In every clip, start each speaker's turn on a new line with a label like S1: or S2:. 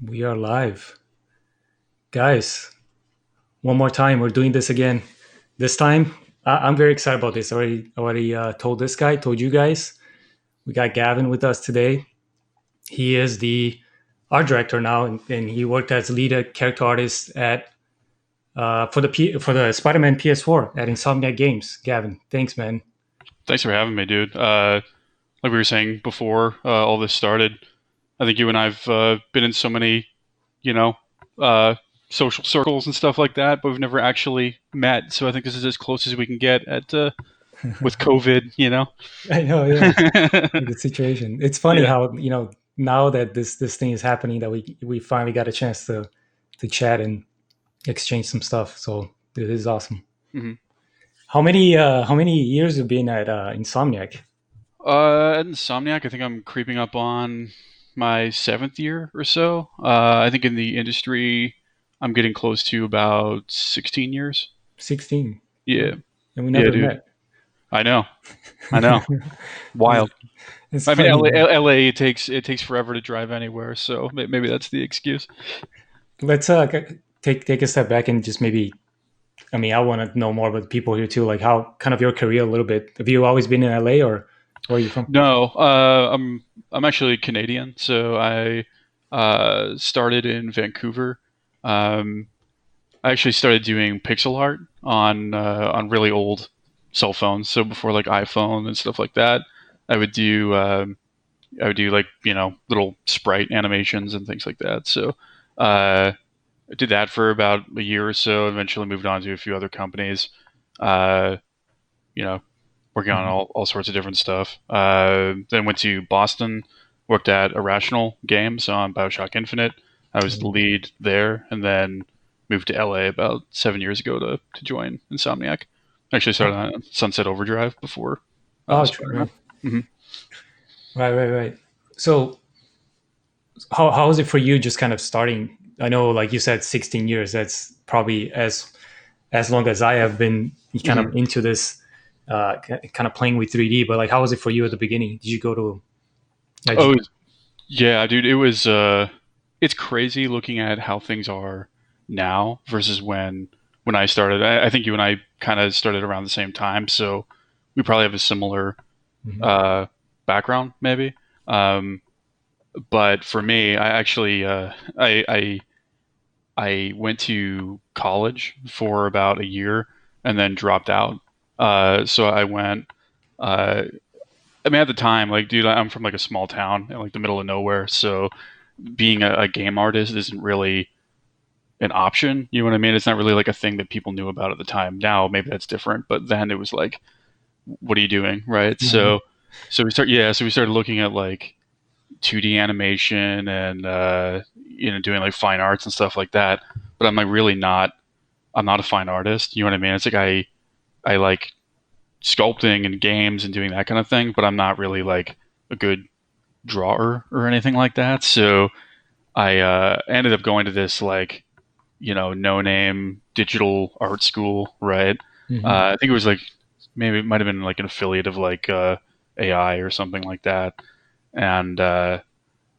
S1: We are live. Guys, one more time, we're doing this again. This time, I'm very excited about this. I already told this guy, told you guys. We got Gavin with us today. He is the art director now, and he worked as lead character artist at for the Spiderman PS4 at Insomniac Games. Gavin, thanks, man.
S2: Thanks for having me, dude. Like we were saying before all this started, I think you and I've been in so many, you know, uh, social circles and stuff like that, but we've never actually met. So I think this is as close as we can get at with COVID.
S1: I know, yeah, the situation. It's funny
S2: Yeah.
S1: how now that this thing is happening that we finally got a chance to chat and exchange some stuff. So it is awesome.
S2: hmm
S1: How many years have you been at Insomniac?
S2: At Insomniac, I think I'm creeping up on my seventh year or so. I think in the industry, I'm getting close to about 16 years.
S1: 16.
S2: Yeah.
S1: And we
S2: Yeah,
S1: never
S2: dude.
S1: met.
S2: I know. I know.
S1: it's,
S2: Wild.
S1: it's
S2: I mean,
S1: funny.
S2: LA it takes forever to drive anywhere, so maybe that's the excuse.
S1: Let's take a step back and just maybe. I mean, I want to know more about the people here too. Like how kind of your career a little bit. Have you always been in LA or where are you from?
S2: No, I'm actually Canadian, so I started in Vancouver. Um, I actually started doing pixel art on really old cell phones, so before like iPhone and stuff like that. I would do I would do like little sprite animations and things like that. So I did that for about a year or so. Eventually moved on to a few other companies. Uh, you know, Working on
S1: Mhm.
S2: all sorts of different stuff. Then went to Boston, worked at Irrational Games on Bioshock Infinite. I was the lead there, and then moved to LA about 7 years ago to join Insomniac. Actually started
S1: Oh,
S2: on Sunset Overdrive before
S1: oh, true,
S2: Spider-Man.
S1: right,
S2: hmm
S1: right. So how is it for you? Just kind of starting. I know, like you said, 16 years. That's probably as long as I have been kind of
S2: hmm
S1: into this, kind of playing with 3D. But like, how was it for you at the beginning? Did you go to? Did you,
S2: Oh yeah, dude, it was. It's crazy looking at how things are now versus when I started. I think you and I kind of started around the same time, so we probably have a similar
S1: Mhm.
S2: uh, background, maybe. Um, but for me, I actually I went to college for about a year and then dropped out. So I went. Uh, I mean, at the time, like, dude, I'm from like a small town in like the middle of nowhere, so being a game artist isn't really an option. You know what I mean? It's not really like a thing that people knew about at the time. Now maybe that's different, but then it was like, what are you doing, right?
S1: Mhm.
S2: So we started looking at like 2D animation and doing like fine arts and stuff like that. But I'm like really not. I'm not a fine artist. You know what I mean? It's like I like sculpting and games and doing that kind of thing, but I'm not really like a good drawer or anything like that. So I ended up going to this like no name digital art school, right?
S1: Mhm.
S2: I think it was like maybe it might have been like an affiliate of like AI or something like that. And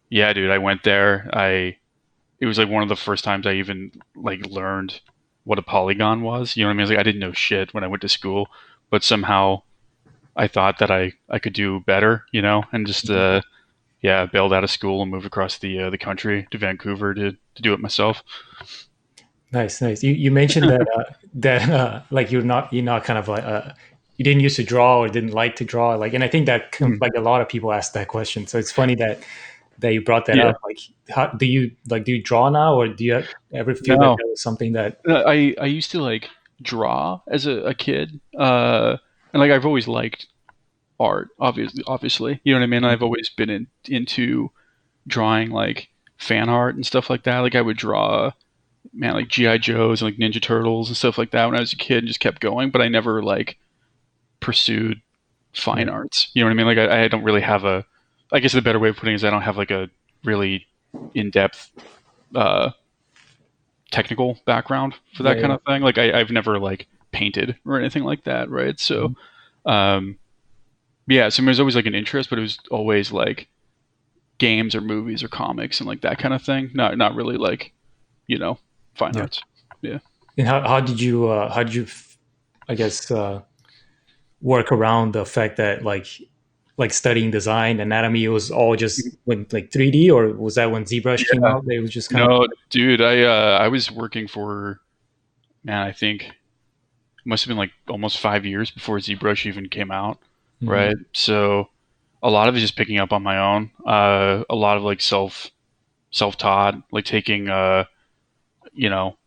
S2: yeah, dude, I went there. I It was like one of the first times I even like learned what a polygon was. You know what I mean? It's like I didn't know shit when I went to school, but somehow I thought that I could do better, and just yeah, bailed out of school and moved across the country to Vancouver to do it myself.
S1: Nice, nice. You mentioned that like you're not kind of like you didn't used to draw or didn't like to draw like, and I think that
S2: Mhm.
S1: like a lot of people ask that question. So it's funny that you brought that
S2: Yeah.
S1: up. Like, how do you draw now, or do you ever feel that
S2: No.
S1: that was something that?
S2: I used to like draw as a kid, and like I've always liked art. Obviously, you know what I mean. I've always been into drawing like fan art and stuff like that. Like I would draw, man, like GI Joes and like Ninja Turtles and stuff like that when I was a kid, and just kept going. But I never like pursued fine
S1: Right.
S2: arts. You know what I mean? Like I don't really have a. I guess the better way of putting it is I don't have like a really in depth uh, technical background for
S1: Yeah,
S2: that kind
S1: yeah.
S2: of thing. Like I've never like painted or anything like that, right? So
S1: Mhm.
S2: um, yeah, so there's always like an interest, but it was always like games or movies or comics and like that kind of thing. Not really like you know fine
S1: Yeah.
S2: arts. Yeah.
S1: And how did you I guess work around the fact that like studying design anatomy was all just when like 3D, or was that when ZBrush came
S2: Yeah.
S1: out it was just kind of
S2: No, dude, I was working for, man, I think it must have been like almost 5 years before ZBrush even came out,
S1: Mhm.
S2: right? So a lot of it is just picking up on my own. A lot of like self taught, like taking a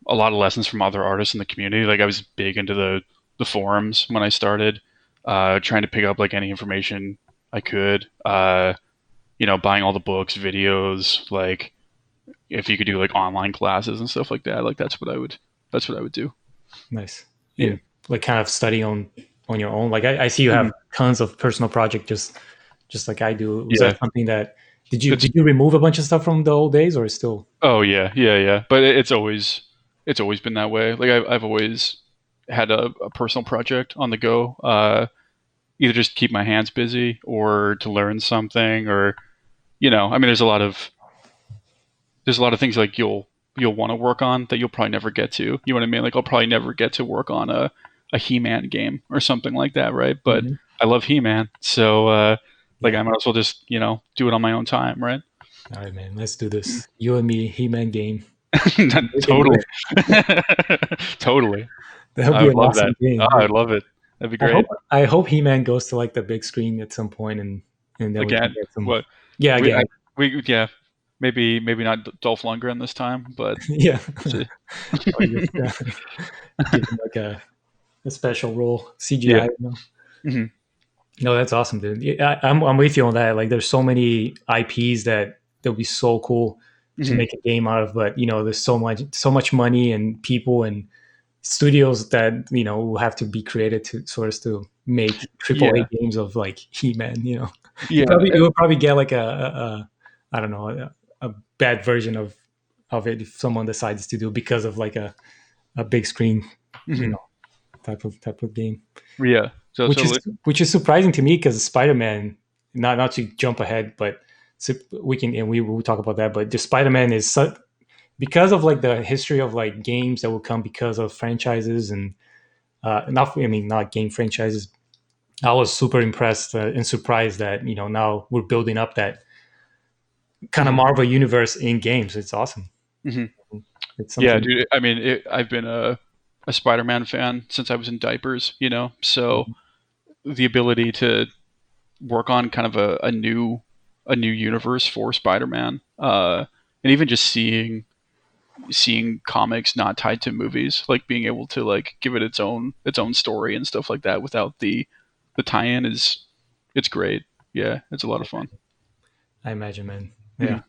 S2: lot of lessons from other artists in the community. Like I was big into the forums when I started, trying to pick up like any information I could. Buying all the books, videos, like if you could do like online classes and stuff like that. Like that's what I would do.
S1: Nice.
S2: Yeah.
S1: And like kind of study on your own. Like I see you have
S2: Mhm.
S1: tons of personal project just like I do. Was that
S2: Yeah.
S1: something that
S2: It's
S1: did you remove a bunch of stuff from the old days, or still?
S2: Oh yeah, yeah, yeah. But it's always been that way. Like I've always had a personal project on the go. Either just keep my hands busy or to learn something, or I mean, there's a lot of things like you'll want to work on that you'll probably never get to. You know what I mean? Like I'll probably never get to work on a He-Man game or something like that, right? But
S1: Mhm.
S2: I love He-Man, so like
S1: Yeah.
S2: I might as well just do it on my own time, right?
S1: All right, man. Let's do this. You and me, He-Man game. We can do
S2: Totally.
S1: it.
S2: Totally.
S1: That would
S2: I
S1: be
S2: would
S1: an
S2: love that.
S1: awesome game.
S2: Oh,
S1: Yeah.
S2: I'd love it. That'd be
S1: I hope
S2: great.
S1: I hope He-Man goes to like the big screen at some point, and then we can
S2: Again,
S1: get some.
S2: what
S1: Yeah,
S2: we
S1: again.
S2: I, we yeah, maybe not Dolph Lundgren this time, but
S1: Yeah.
S2: we'll see.
S1: Or just give him like a special role,
S2: Yeah.
S1: CGI.
S2: Hmm.
S1: No, that's awesome, dude. Yeah, I'm with you on that. Like, there's so many IPs that would be so cool to
S2: Hmm.
S1: make a game out of, but there's so much money and people and studios that will have to be created to sort of to make triple A
S2: Yeah.
S1: games of like He-Man.
S2: Yeah.
S1: You will probably get like a I don't know a bad version of it if someone decides to do because of like a big screen, you
S2: Hmm.
S1: know, type of game,
S2: Yeah. So
S1: which is
S2: totally.
S1: which is surprising to me because Spider-Man, not to jump ahead, but we can and we will talk about that. But just Spider-Man is because of like the history of like games that will come because of franchises and not I mean not game franchises. I was super impressed and surprised that now we're building up that kind of
S2: Hmm.
S1: Marvel universe in games. It's awesome.
S2: Hmm.
S1: It's
S2: Yeah,
S1: something.
S2: dude. I mean, I've been a Spider-Man fan since I was in diapers. So the ability to work on kind of a new universe for Spider-Man, and even just seeing comics not tied to movies, like being able to like give it its own story and stuff like that without the tie-in is it's great. Yeah, it's a lot of fun.
S1: I imagine, man. Yeah.
S2: Mhm.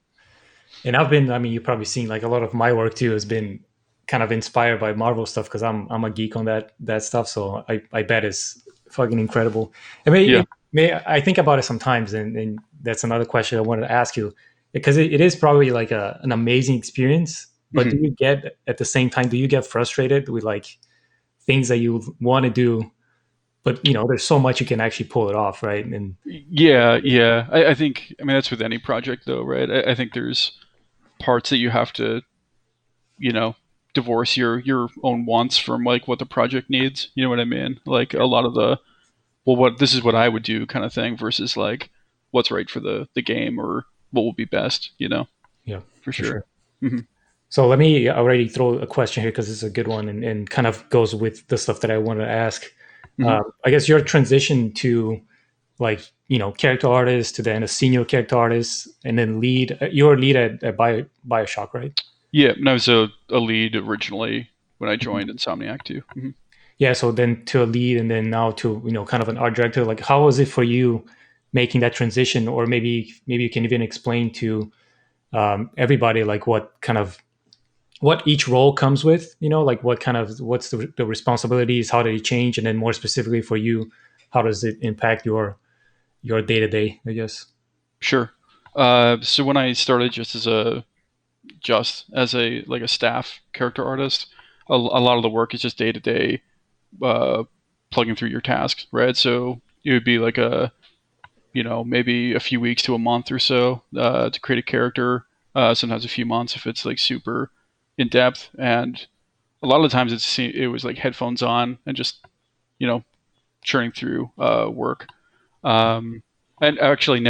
S1: And I've been, I mean, you've probably seen like a lot of my work too has been kind of inspired by Marvel stuff because I'm a geek on that stuff. So I bet it's fucking incredible. I mean,
S2: Yeah.
S1: I think about it sometimes, and that's another question I wanted to ask you because it is probably like an amazing experience. But do
S2: Mhm.
S1: you get at the same time? Do you get frustrated with like things that you want to do, but there's so much you can actually pull it off, right? And
S2: Yeah, yeah. I think, I mean, that's with any project though, right? I think there's parts that you have to, you know, divorce your own wants from like what the project needs. You know what I mean? Like
S1: yeah,
S2: a lot of the, well, what this is what I would do kind of thing versus like what's right for the game or what will be best.
S1: yeah,
S2: For
S1: for
S2: sure.
S1: sure.
S2: Hmm.
S1: So let me already throw a question here because it's a good one and kind of goes with the stuff that I wanted to ask.
S2: Hmm.
S1: I guess your transition to like character artist to then a senior character artist and then lead. You're a lead at Bioshock, right?
S2: Yeah, and I was a lead originally when I joined Insomniac too. Hmm.
S1: Yeah. So then to a lead and then now to kind of an art director. Like, how was it for you making that transition? Or maybe you can even explain to everybody like what each role comes with, like what's the responsibilities, how do they change, and then more specifically for you, how does it impact your day to day, I guess.
S2: Sure. So when I started just as a like a staff character artist, a lot of the work is just day to day plugging through your tasks, right? So it would be like maybe a few weeks to a month or so to create a character. Sometimes a few months if it's like super in depth, and a lot of the times it was like headphones on and just you know churning through work. Um, and actually, I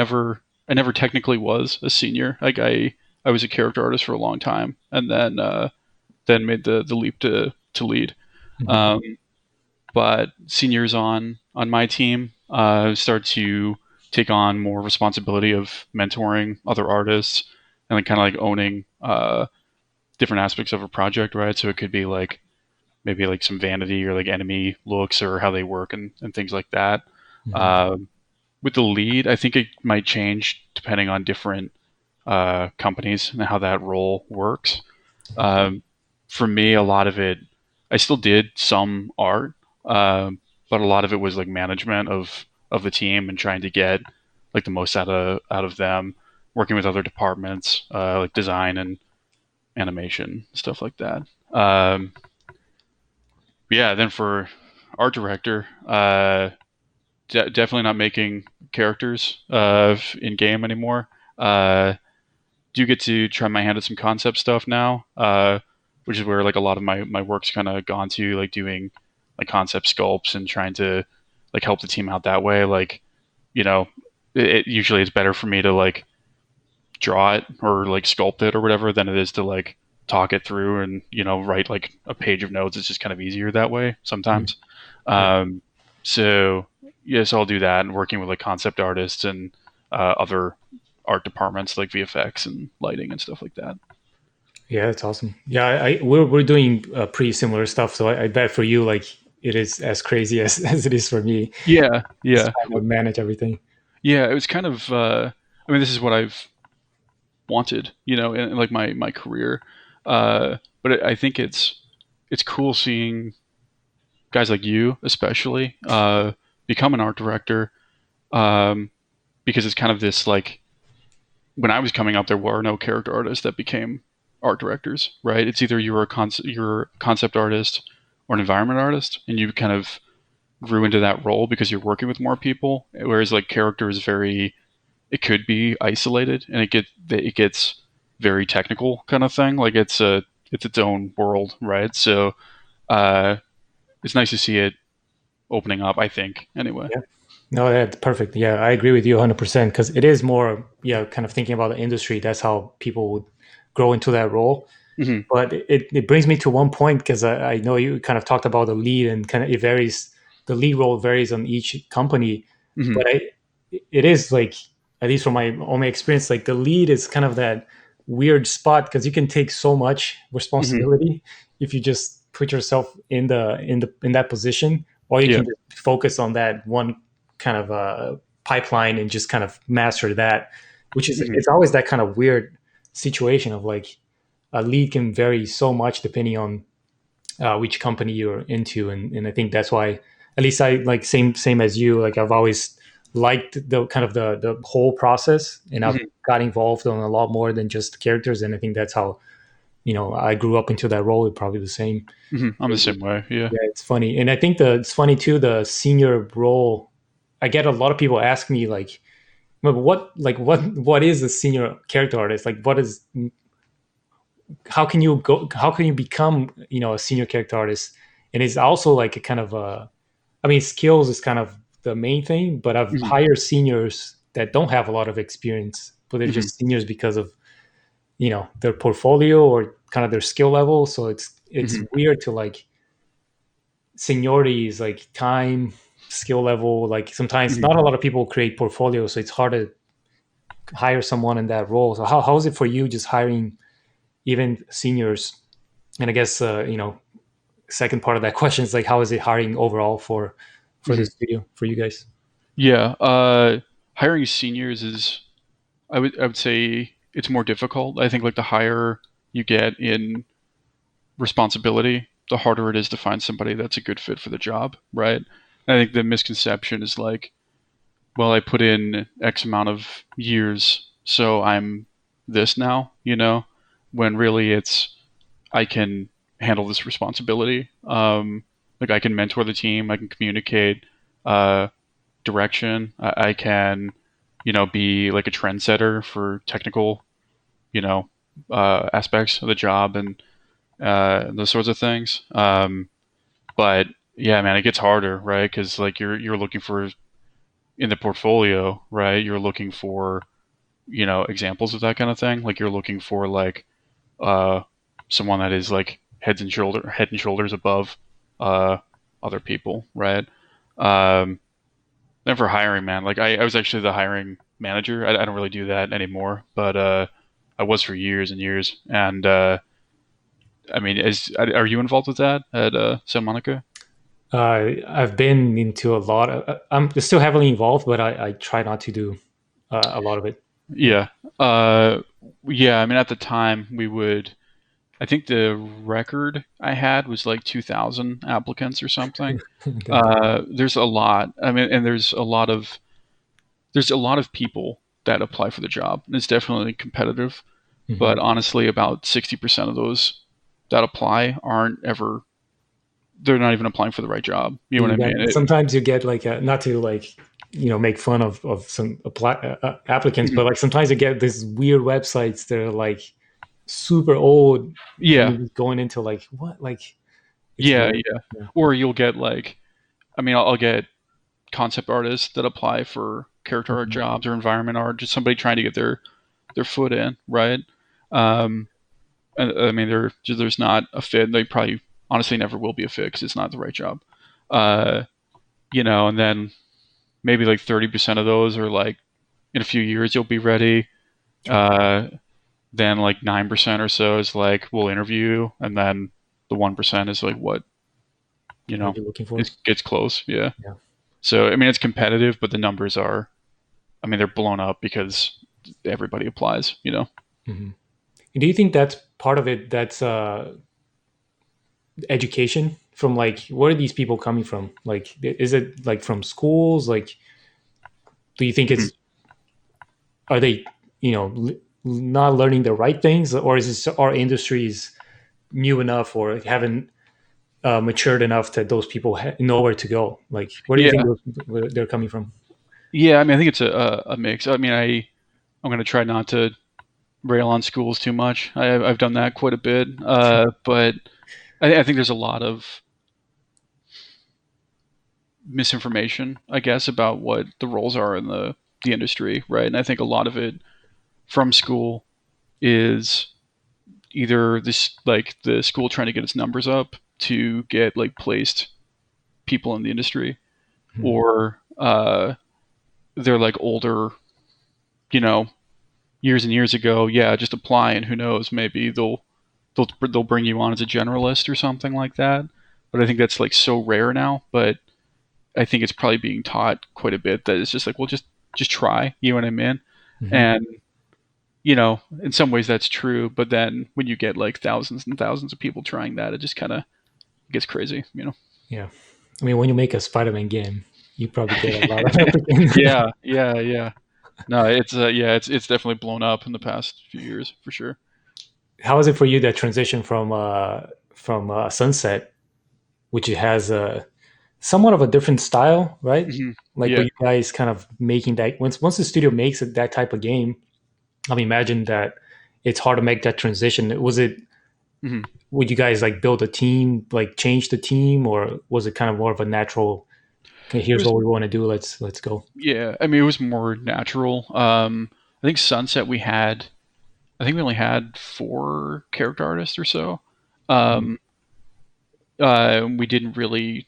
S2: never technically was a senior. Like I was a character artist for a long time, and then made the leap to lead.
S1: Mhm.
S2: Um, but seniors on my team start to take on more responsibility of mentoring other artists and like kind of like owning different aspects of a project, right? So it could be like maybe like some vanity or like enemy looks or how they work and things like that.
S1: Mhm.
S2: Um, with the lead, I think it might change depending on different companies and how that role works. Um, for me, a lot of it, I still did some art, but a lot of it was like management of the team and trying to get like the most out of them, working with other departments like design and animation stuff like that. Yeah, then for art director, definitely not making characters in game anymore. Do get to try my hand at some concept stuff now, which is where like a lot of my work's kind of gone to, like doing like concept sculpts and trying to like help the team out that way. Like, you know, usually it's better for me to like draw it or like sculpt it or whatever than it is to like talk it through and write like a page of notes. It's just kind of easier that way
S1: Mhm.
S2: sometimes.
S1: Yeah.
S2: Um, so yes, I'll do that and working with like concept artists and other art departments like VFX and lighting and stuff like that.
S1: Yeah, that's awesome. Yeah, we're doing pretty similar stuff. So I bet for you, like it is as crazy as, as it is for me.
S2: Yeah,
S1: Just
S2: yeah,
S1: trying to manage everything.
S2: yeah. It was kind of. I mean, this is what I've wanted, in like my career. But I think it's cool seeing guys like you, especially, become an art director, um, because it's kind of this like when I was coming up, there were no character artists that became art directors, right? It's either you're a concept artist or an environment artist, and you kind of grew into that role because you're working with more people. Whereas like character is very, it could be isolated, and it gets very technical kind of thing. Like it's its own world, right? So uh, it's nice to see it opening up. I think anyway.
S1: Yeah. No, that's perfect. Yeah, I agree with you 100% because it is more, yeah, kind of thinking about the industry. That's how people would grow into that role.
S2: Hmm.
S1: But it brings me to one point because I know you kind of talked about the lead and kind of it varies. The lead role varies on each company,
S2: Hmm.
S1: but it is like at least from my own experience, like the lead is kind of that weird spot because you can take so much
S2: Hmm.
S1: responsibility if you just put yourself in that position, or you
S2: Yeah.
S1: can just focus on that one kind of pipeline and just kind of master that, which is
S2: Hmm.
S1: it's always that kind of weird situation of like a lead can vary so much depending on which company you're into, and I think that's why at least I like same as you. Like I've always liked the kind of the whole process, and I've
S2: Hmm.
S1: got involved on a lot more than just characters, and I think that's how I grew up into that role. Probably the same.
S2: Hmm. I'm
S1: For
S2: the
S1: you.
S2: same way. Yeah.
S1: Yeah, it's funny, and I think it's funny too. The senior role, I get a lot of people ask me like, "But what is a senior character artist? Like, what is how can you become a senior character artist?" And it's also like a kind of I mean, skills is kind of the main thing, but I've
S2: Hmm.
S1: hired seniors that don't have a lot of experience, but they're
S2: Hmm.
S1: just seniors because of their portfolio or kind of their skill level. So it's
S2: Hmm.
S1: weird to like seniority is like time, skill level. Like sometimes
S2: Hmm.
S1: not a lot of people create portfolios, so it's hard to hire someone in that role. So how is it for you just hiring even seniors? And I guess second part of that question is like how is it hiring overall for
S2: Hmm.
S1: this studio for you guys?
S2: Yeah. Hiring seniors is I would say it's more difficult. I think like the higher you get in responsibility, the harder it is to find somebody that's a good fit for the job, right? I think the misconception is like, well, I put in X amount of years, so I'm this now, when really it's I can handle this responsibility. Like I can mentor the team, I can communicate uh, direction, I can. be like a trendsetter for technical, you know, aspects of the job and those sorts of things. But yeah, man, it gets harder, right? Because like you're looking for in the portfolio, right? You're looking for examples of that kind of thing. Like you're looking for like uh, someone that is like head and shoulders above uh, other people, right? Um, then for hiring, man, like I was actually the hiring manager. I don't really do that anymore, but I was for years and years. And I mean, are you involved with that at Santa Monica?
S1: I've been into a lot I'm still heavily involved, but I try not to do a lot of it. Yeah.
S2: Yeah. Uh, yeah. I mean, at the time, we would. I think the record I had was like 2,000 applicants or something.
S1: Okay.
S2: There's a lot. I mean, and there's a lot of people that apply for the job. And it's definitely competitive,
S1: Mhm.
S2: but honestly, about 60% of those that apply aren't ever. They're not even applying for the right job. You know what
S1: You
S2: I
S1: got
S2: mean?
S1: sometimes you get like not to like make fun of some applicants, but like sometimes you get these weird websites that are like super old, and
S2: Yeah,
S1: you're just going into like what like it's
S2: yeah,
S1: weird.
S2: yeah.
S1: Yeah.
S2: Or you'll get like, I mean, I'll get concept artists that apply for character art
S1: Mhm.
S2: jobs or environment art, just somebody trying to get their foot in, right? Um, I mean, there's not a fit. They probably honestly never will be a fit because it's not the right job. Uh, and then maybe like 30% of those are like in a few years you'll be ready.
S1: Sure.
S2: Uh, then like 9% or so is like we'll interview, and then the 1% is like what you
S1: What
S2: know
S1: you're looking for.
S2: is gets close. Yeah.
S1: Yeah.
S2: So I mean, it's competitive, but the numbers are. I mean, they're blown up because everybody applies.
S1: Hmm. Do you think that's part of it? That's education from like where are these people coming from? Like, is it like from schools? Like, do you think
S2: Mhm.
S1: it's are they not learning the right things, or is this our industries new enough or haven't matured enough that those people know where to go? Like, where do you think
S2: Yeah,
S1: where they're coming from?
S2: yeah. I mean, I think it's a mix. I mean, I'm going to try not to rail on schools too much. I've done that quite a bit, but I think there's a lot of misinformation, I guess, about what the roles are in the industry, right? And I think a lot of it from school is either this like the school trying to get its numbers up to get like placed people in the industry,
S1: Mhm.
S2: or they're like older, you know, years and years ago. Yeah, just apply, and who knows, maybe they'll bring you on as a generalist or something like that. But I think that's like so rare now. But I think it's probably being taught quite a bit that it's just like, well, just try. You know what I mean?
S1: Mhm.
S2: And in some ways that's true. But then when you get like thousands and thousands of people trying that, it just kind of gets crazy.
S1: Yeah. I mean, when you make a Spider-Man game, you probably get a lot of applicants.
S2: Yeah, yeah, yeah. No, it's definitely blown up in the past few years for sure.
S1: How is it for you that transition from Sunset, which it has a somewhat of a different style, right?
S2: Hmm.
S1: Like, but
S2: Yeah.
S1: you guys kind of making that once the studio makes it, that type of game, I mean, imagine that it's hard to make that transition. Was it?
S2: Hmm.
S1: Would you guys like build a team, like change the team, or was it kind of more of a natural? Okay,
S2: It
S1: here's
S2: was
S1: what we want to do. Let's go.
S2: Yeah. I mean, it was more natural. I think Sunset I think we only had four character artists or so.
S1: Mhm.
S2: Um, we didn't really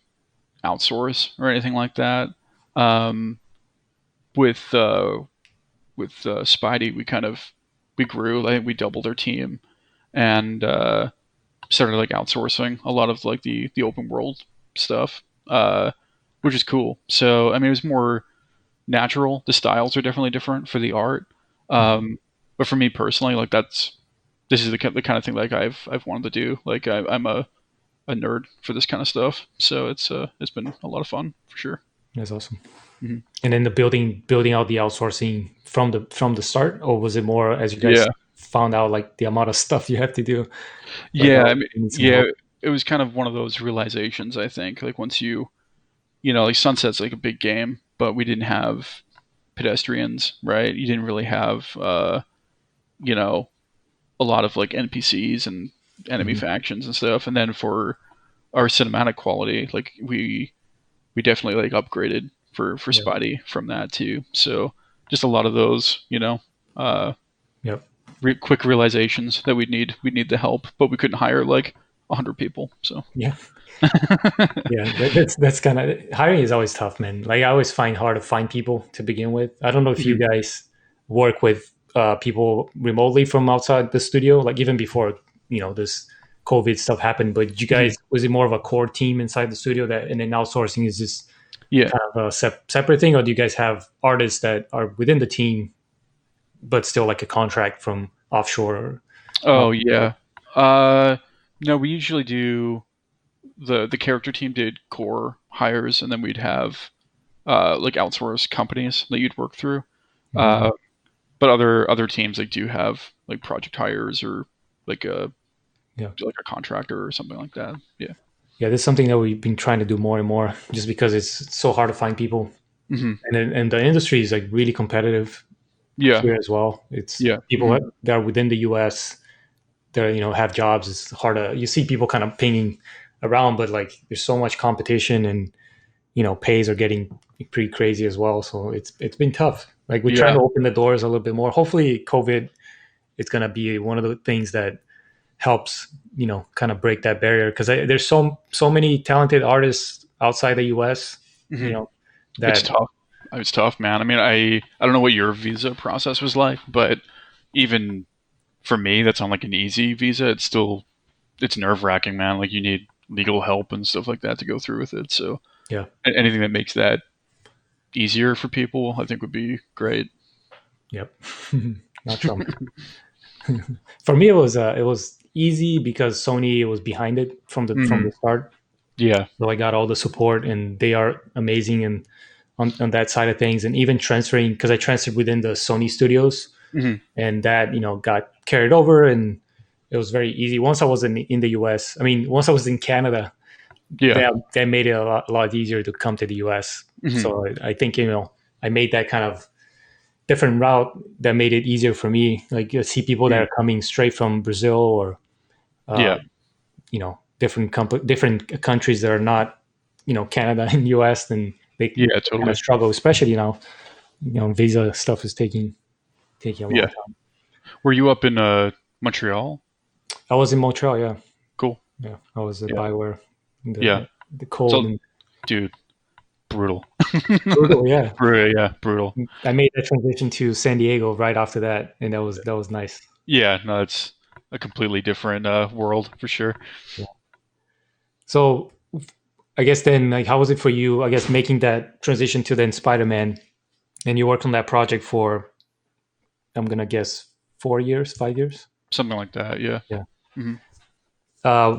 S2: outsource or anything like that. Um, with Spidey, we grew. I think we doubled our team and started like outsourcing a lot of like the open world stuff, which is cool. So I mean, it was more natural. The styles are definitely different for the art,
S1: Mhm.
S2: but for me personally, like this is the kind of thing like I've wanted to do. Like I'm a nerd for this kind of stuff, so it's been a lot of fun for sure.
S1: That's awesome.
S2: Hmm.
S1: And then the building out the outsourcing from the start, or was it more as you
S2: Yeah,
S1: guys found out like the amount of stuff you have to do, like
S2: yeah. I
S1: oh,
S2: mean,
S1: we need some
S2: yeah.
S1: help.
S2: It was kind of one of those realizations. I think like once like Sunset's like a big game, but we didn't have pedestrians, right? You didn't really have you know a lot of like NPCs and enemy
S1: Hmm.
S2: factions and stuff. And then for our cinematic quality, like we definitely like upgraded for
S1: Yeah.
S2: Spidey from that too. So just a lot of those, uh,
S1: Yep.
S2: quick realizations that we'd need the help, but we couldn't hire like 100 people. So
S1: Yeah. Yeah, that's kind of hiring is always tough, man. Like I always find hard to find people to begin with. I don't know if you
S2: Mhm.
S1: guys work with people remotely from outside the studio, like even before this COVID stuff happened. But you
S2: Mhm.
S1: guys, was it more of a core team inside the studio that, and then outsourcing is just
S2: Yeah.
S1: kind of a separate thing, or do you guys have artists that are within the team but still like a contract from offshore? Or,
S2: Oh
S1: uh,
S2: yeah. No, we usually do the character team did core hires, and then we'd have like outsource companies that you'd work through.
S1: mhm.
S2: Uh, but other teams like do have like project hires or like a
S1: Yeah.
S2: like a contractor or something like that. Yeah.
S1: Yeah, that's something that we've been trying to do more and more, just because it's so hard to find people,
S2: Hmm.
S1: and the industry is like really competitive
S2: Yeah.
S1: here as well. It's
S2: Yeah.
S1: people
S2: Hmm.
S1: that are within the U.S. that have jobs. It's hard to you see people kind of pinging around, but like there's so much competition, and pays are getting pretty crazy as well. So it's been tough. Like we're trying
S2: Yeah.
S1: to open the doors a little bit more. Hopefully, COVID is going to be one of the things that helps kind of break that barrier, because there's so many talented artists outside the US you
S2: Hmm.
S1: know
S2: It's
S1: that
S2: tough. It's tough, man. I mean, I don't know what your visa process was like, but even for me, that's on like an easy visa. It's nerve wracking, man. Like you need legal help and stuff like that to go through with it. So
S1: yeah.
S2: anything that makes that easier for people, I think would be great.
S1: Yep. Not Trump. For me it was easy because Sony was behind it from the
S2: Hmm.
S1: start,
S2: Yeah.
S1: so I got all the support, and they are amazing, and on that side of things, and even transferring, because I transferred within the Sony studios,
S2: Hmm.
S1: and that got carried over, and it was very easy once I was in the US. I mean, once I was in Canada,
S2: Yeah.
S1: that made it a lot easier to come to the US.
S2: Hmm.
S1: So I think I made that kind of different route that made it easier for me. Like you see people that
S2: Hmm.
S1: are coming straight from Brazil, or
S2: Yeah.
S1: different countries that are not Canada and US, then they
S2: Yeah.
S1: kind of
S2: Totally.
S1: struggle, especially now. Visa stuff is taking a long
S2: Yeah.
S1: time.
S2: Were you up in Montreal?
S1: I was in Montreal, yeah.
S2: Cool.
S1: Yeah, I was at
S2: Yeah.
S1: Bioware.
S2: Yeah.
S1: The cold
S2: So,
S1: and
S2: dude, brutal.
S1: brutal. Yeah,
S2: Brutal. Yeah. Brutal.
S1: I made that transition to San Diego right after that, and that was nice.
S2: Yeah. No, it's a completely different world for sure.
S1: Yeah. So I guess then, like, how was it for you? I guess making that transition to then Spider-Man, and you worked on that project for, I'm gonna guess, 4 years, 5 years.
S2: Something like that. Yeah.
S1: Yeah.
S2: Hmm.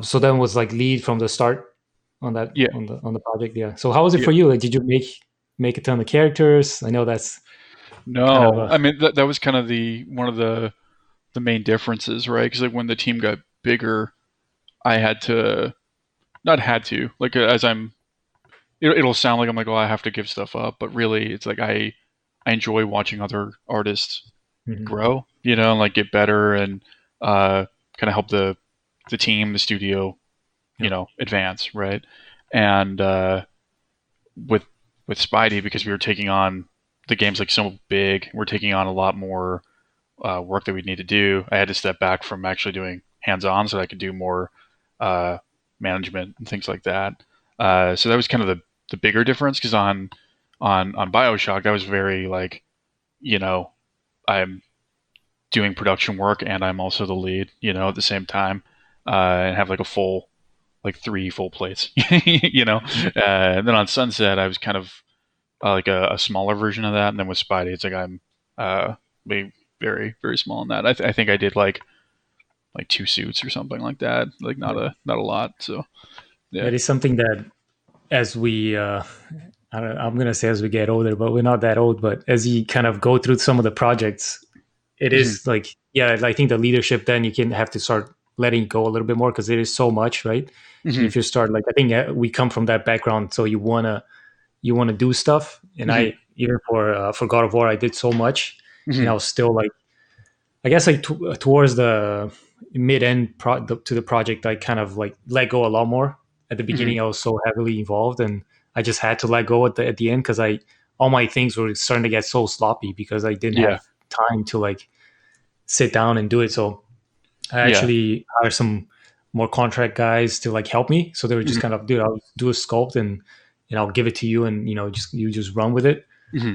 S1: So then was like lead from the start on that
S2: Yeah.
S1: on the project. Yeah. So how was it
S2: Yeah.
S1: for you? Like, did you make a ton of characters? I know that's kind of
S2: No,
S1: a.
S2: I mean that was kind of the one of the main differences, right? Because like when the team got bigger, I had to not had to like as it'll sound like I'm like, oh, I have to give stuff up, but really it's like I enjoy watching other artists
S1: Mhm.
S2: grow, and like get better and kind of help the team, the studio,
S1: Yeah.
S2: advance, right? And with with Spidey, because we were taking on the game's like so big, we're taking on a lot more work that we need to do. I had to step back from actually doing hands-on so I could do more uh, management and things like that. So that was kind of the bigger difference because on Bioshock that was very like you know I'm doing production work and I'm also the lead at the same time and have like a full like three full plates and then on Sunset I was kind of like a smaller version of that, and then with Spidey, it's like I'm being very very small in that. I think I did like two suits or something like that, like
S1: Yeah.
S2: not a lot. So yeah.
S1: That is something that, as we I'm gonna say as we get older, but we're not that old. But as you kind of go through some of the projects, it
S2: Hmm.
S1: is like, yeah, I think the leadership, then you can have to start letting go a little bit more, because it is so much, right? And
S2: Hmm.
S1: if you start, like, I think we come from that background, so you wanna do stuff, and
S2: Hmm.
S1: even for God of War, I did so much, and I
S2: Hmm.
S1: was still like, I guess like towards the mid end to the project, I kind of like let go a lot more. At the
S2: Hmm.
S1: beginning, I was so heavily involved, and I just had to let go at the end because I all my things were starting to get so sloppy because I didn't
S2: Yeah.
S1: have time to like sit down and do it. So I
S2: Yeah.
S1: actually hired some more contract guys to like help me. So they were just
S2: Hmm.
S1: kind of, dude, I'll do a sculpt and I'll give it to you, and just you just run with it.
S2: Hmm.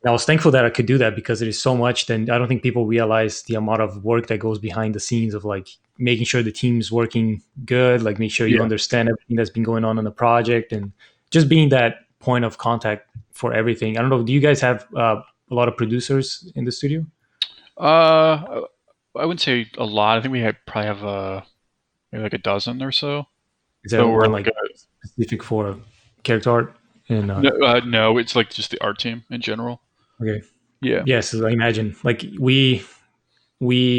S1: And I was thankful that I could do that because it is so much. Then I don't think people realize the amount of work that goes behind the scenes of like making sure the team's working good, like make sure you
S2: Yeah.
S1: understand everything that's been going on in the project, and just being that point of contact for everything. I don't know. Do you guys have a lot of producers in the studio?
S2: Uh, I wouldn't say a lot. I think we probably have maybe like a dozen or so.
S1: Is there
S2: But we're
S1: one
S2: like
S1: like specific for character art? And
S2: no, it's like just the art team in general.
S1: okay,
S2: Yeah.
S1: yes, I imagine like we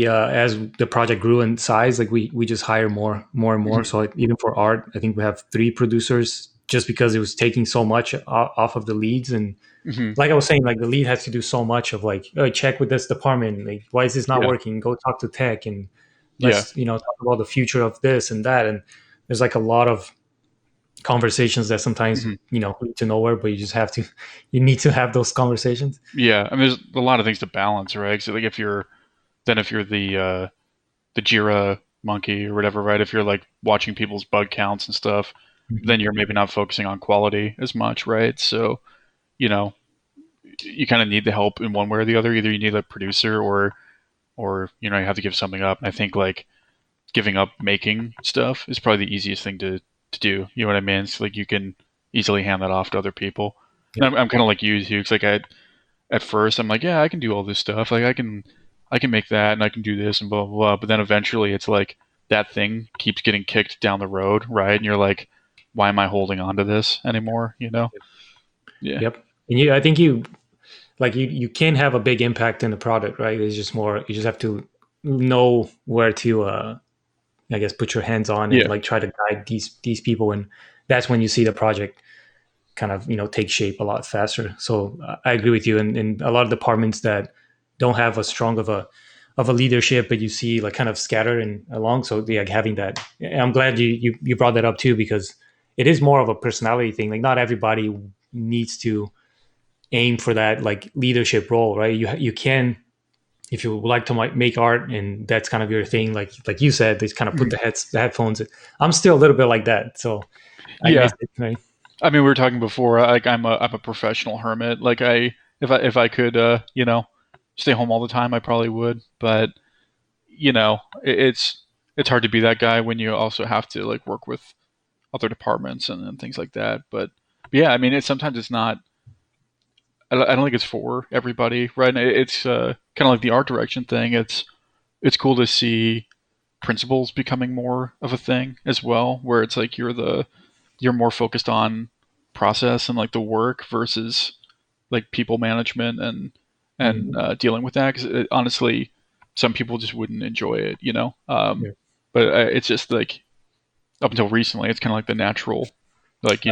S1: as the project grew in size, like we just hire more and more.
S2: Hmm.
S1: So like even for art, I think we have three producers just because it was taking so much off of the leads. And
S2: Hmm.
S1: like I was saying, like the lead has to do so much of like, oh, check with this department, like why is this not
S2: Yeah.
S1: working, go talk to tech, and
S2: Yeah.
S1: let's talk about the future of this and that. And there's like a lot of conversations that sometimes
S2: Hmm.
S1: lead to nowhere, but you just have to you need to have those conversations.
S2: Yeah. I mean, there's a lot of things to balance, right? So like if you're the Jira monkey or whatever, right? If you're like watching people's bug counts and stuff,
S1: Mhm.
S2: then you're maybe not focusing on quality as much, right? So, you know, you kind of need the help in one way or the other. Either you need a producer or you have to give something up. And I think like giving up making stuff is probably the easiest thing to do. You know what I mean? It's like you can easily hand that off to other people. And
S1: Yep.
S2: I'm kind of like you too, because like at first I'm like, yeah, I can do all this stuff. Like I can make that and I can do this and blah blah blah. But then eventually it's like that thing keeps getting kicked down the road, right? And you're like, why am I holding on to this anymore? You know? Yeah.
S1: Yep. And I think you can have a big impact in the product, right? It's just more you just have to know where to I guess put your hands on and
S2: Yeah.
S1: like try to guide these people, and that's when you see the project kind of take shape a lot faster. So I agree with you. And a lot of departments that don't have a strong of a leadership, but you see like kind of scattered and along. So yeah, having that, and I'm glad you brought that up too, because it is more of a personality thing. Like not everybody needs to aim for that like leadership role, right? You can, if you would like to make art and that's kind of your thing, like you said, they kind of put
S2: Mhm.
S1: the headphones. I'm still a little bit like that, so I
S2: Yeah.
S1: miss it, right?
S2: I mean, we were talking before. Like, I'm a professional hermit. Like, if I could, stay home all the time, I probably would. But it's hard to be that guy when you also have to like work with other departments and things like that. But yeah, I mean, sometimes it's not. I don't think it's for everybody, right? And it's kind of like the art direction thing. It's cool to see principles becoming more of a thing as well, where it's like you're more focused on process and like the work versus like people management and
S1: Mm,
S2: dealing with that. Because honestly, some people just wouldn't enjoy it, you know.
S1: yeah.
S2: But it's just like up until recently, it's kind of like the natural, like
S1: I,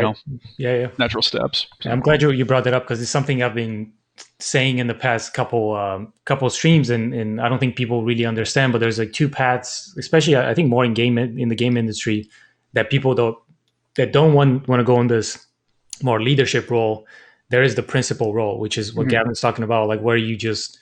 S1: yeah, yeah.
S2: natural steps.
S1: I'm
S2: So
S1: glad you brought that up because it's something I've been saying in the past couple streams, and I don't think people really understand. But there's like two paths, especially I think more in the game industry, that people don't want to go in this more leadership role. There is the principal role, which is what
S2: mhm,
S1: Gavin's talking about, like where you just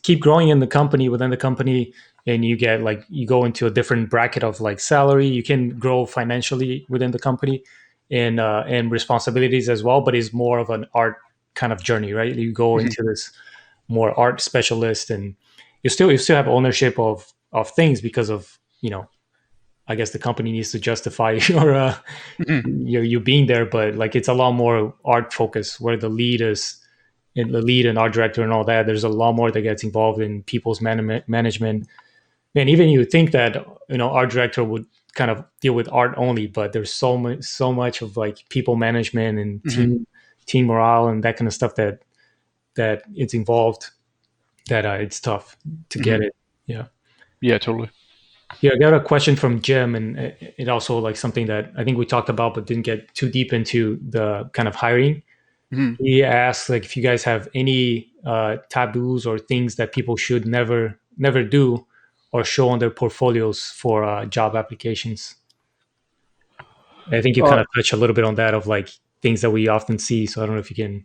S1: keep growing in the company within the company, and you get like you go into a different bracket of like salary. You can grow financially within the company, and responsibilities as well. But it's more of an art kind of journey, right? You go
S2: mhm,
S1: into this more art specialist, and you still have ownership of things because of I guess the company needs to justify
S2: mhm,
S1: you being there, but like it's a lot more art focused where the lead and art director and all that. There's a lot more that gets involved in people's management. And even you think that art director would kind of deal with art only, but there's so much of like people management and
S2: mhm,
S1: team morale and that kind of stuff that it's involved, that it's tough to get
S2: mhm.
S1: it. Yeah.
S2: Yeah, totally.
S1: Yeah, I got a question from Jim, and it also like something that I think we talked about, but didn't get too deep into the kind of hiring.
S2: Mhm.
S1: He asked like if you guys have any taboos or things that people should never do or show on their portfolios for job applications. I think you kind
S2: Uh,
S1: of touch a little bit on that of like things that we often see. So I don't know if you can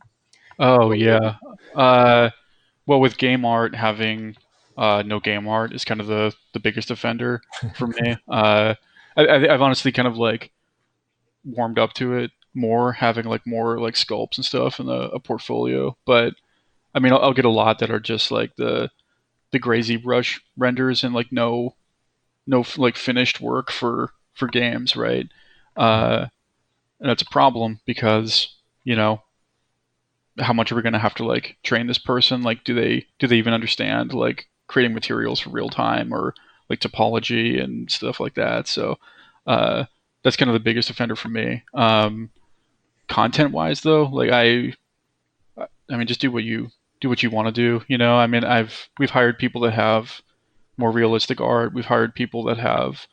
S2: oh
S1: go a little bit.
S2: yeah. Uh, well, with game art, having no game art is kind of the biggest offender for me. I've honestly kind of like warmed up to it more, having like more like sculpts and stuff in a portfolio. But I mean, I'll get a lot that are just like the crazy brush renders and like no like finished work for games, right? Uh, and that's a problem because you know how much are we going to have to like train this person? Like, do they even understand like creating materials for real time or like topology and stuff like that? So uh, that's kind of the biggest offender for me. Content wise, though, like I mean, just do what you want to do. You know, I mean, we've hired people that have more realistic art. We've hired people that have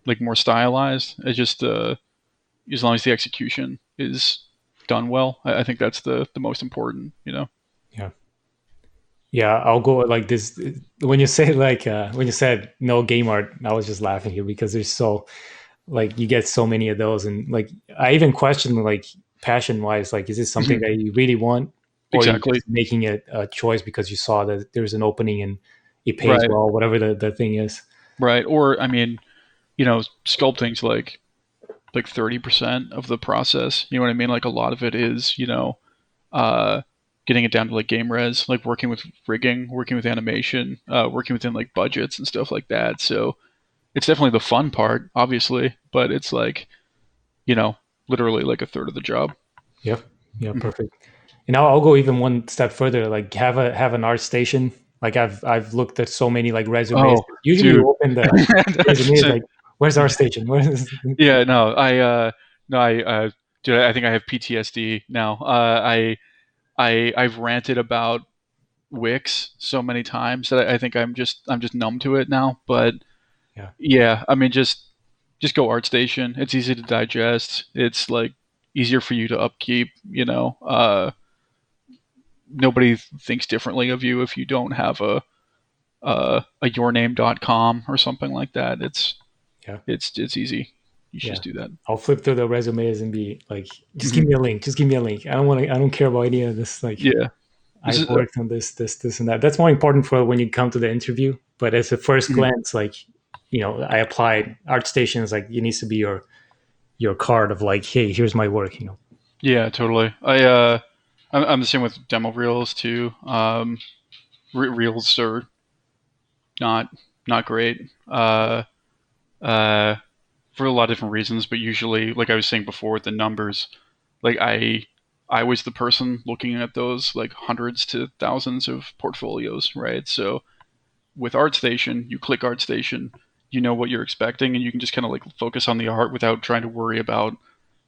S2: like more stylized. It's just as long as the execution is done well, I think that's the most important. You know.
S1: Yeah. Yeah, I'll go like this. When you say like when you said no game art, I was just laughing here because there's so like you get so many of those, and like I even question like passion wise, like is this something
S2: Mhm.
S1: that you really want, or are you
S2: Exactly.
S1: just making it a choice because you saw that there's an opening and it pays
S2: Right.
S1: well, whatever the thing is.
S2: Right. Or I mean, sculpting's like 30% of the process. You know what I mean? Like a lot of it is, uh, getting it down to like game res, like working with rigging, working with animation, working within like budgets and stuff like that. So it's definitely the fun part, obviously, but it's like, you know, literally like a third of the job.
S1: Yeah, yeah,
S2: Mhm.
S1: perfect. And I'll go even one step further. Like have an art station. Like I've looked at so many like resumes.
S2: Oh,
S1: Usually you
S2: dude.
S1: open the resume
S2: So
S1: like where's our station? Where's
S2: yeah, no, dude, I think I have PTSD now. I've ranted about Wix so many times that I think I'm just numb to it now. But
S1: yeah,
S2: yeah, I mean, just go ArtStation. It's easy to digest. It's like easier for you to upkeep. Nobody thinks differently of you if you don't have a yourname.com or something like that.
S1: yeah.
S2: It's easy. You should
S1: Yeah.
S2: just do that.
S1: I'll flip through the resumes and be like, just give
S2: Hmm.
S1: me a link. Just give me a link. I don't want to, I don't care about any of this. Like,
S2: Yeah. This
S1: I've
S2: is
S1: worked on this, and that. That's more important for when you come to the interview. But as a first
S2: mhm.
S1: glance, like, I applied ArtStation is like, it needs to be your card of like, hey, here's my work.
S2: Yeah, totally. I'm the same with demo reels too. Reels are not not great. Uh, for a lot of different reasons, but usually, like I was saying before, with the numbers, like I was the person looking at those like hundreds to thousands of portfolios, right? So with ArtStation, you click ArtStation, you know what you're expecting, and you can just kind of like focus on the art without trying to worry about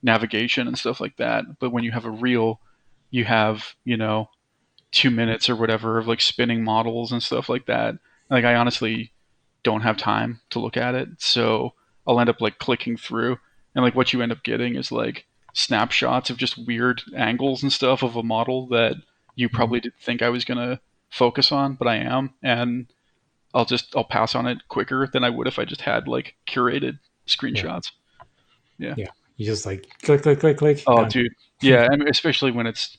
S2: navigation and stuff like that. But when you have a reel, you have 2 minutes or whatever of like spinning models and stuff like that. Like I honestly don't have time to look at it, so I'll end up like clicking through, and like what you end up getting is like snapshots of just weird angles and stuff of a model that you
S1: Mhm.
S2: probably didn't think I was gonna focus on, but I am, and I'll pass on it quicker than I would if I just had like curated
S1: Yeah.
S2: screenshots. Yeah.
S1: Yeah. You just like click, click, click, click,
S2: Oh,
S1: done.
S2: dude. Yeah, I mean, especially when it's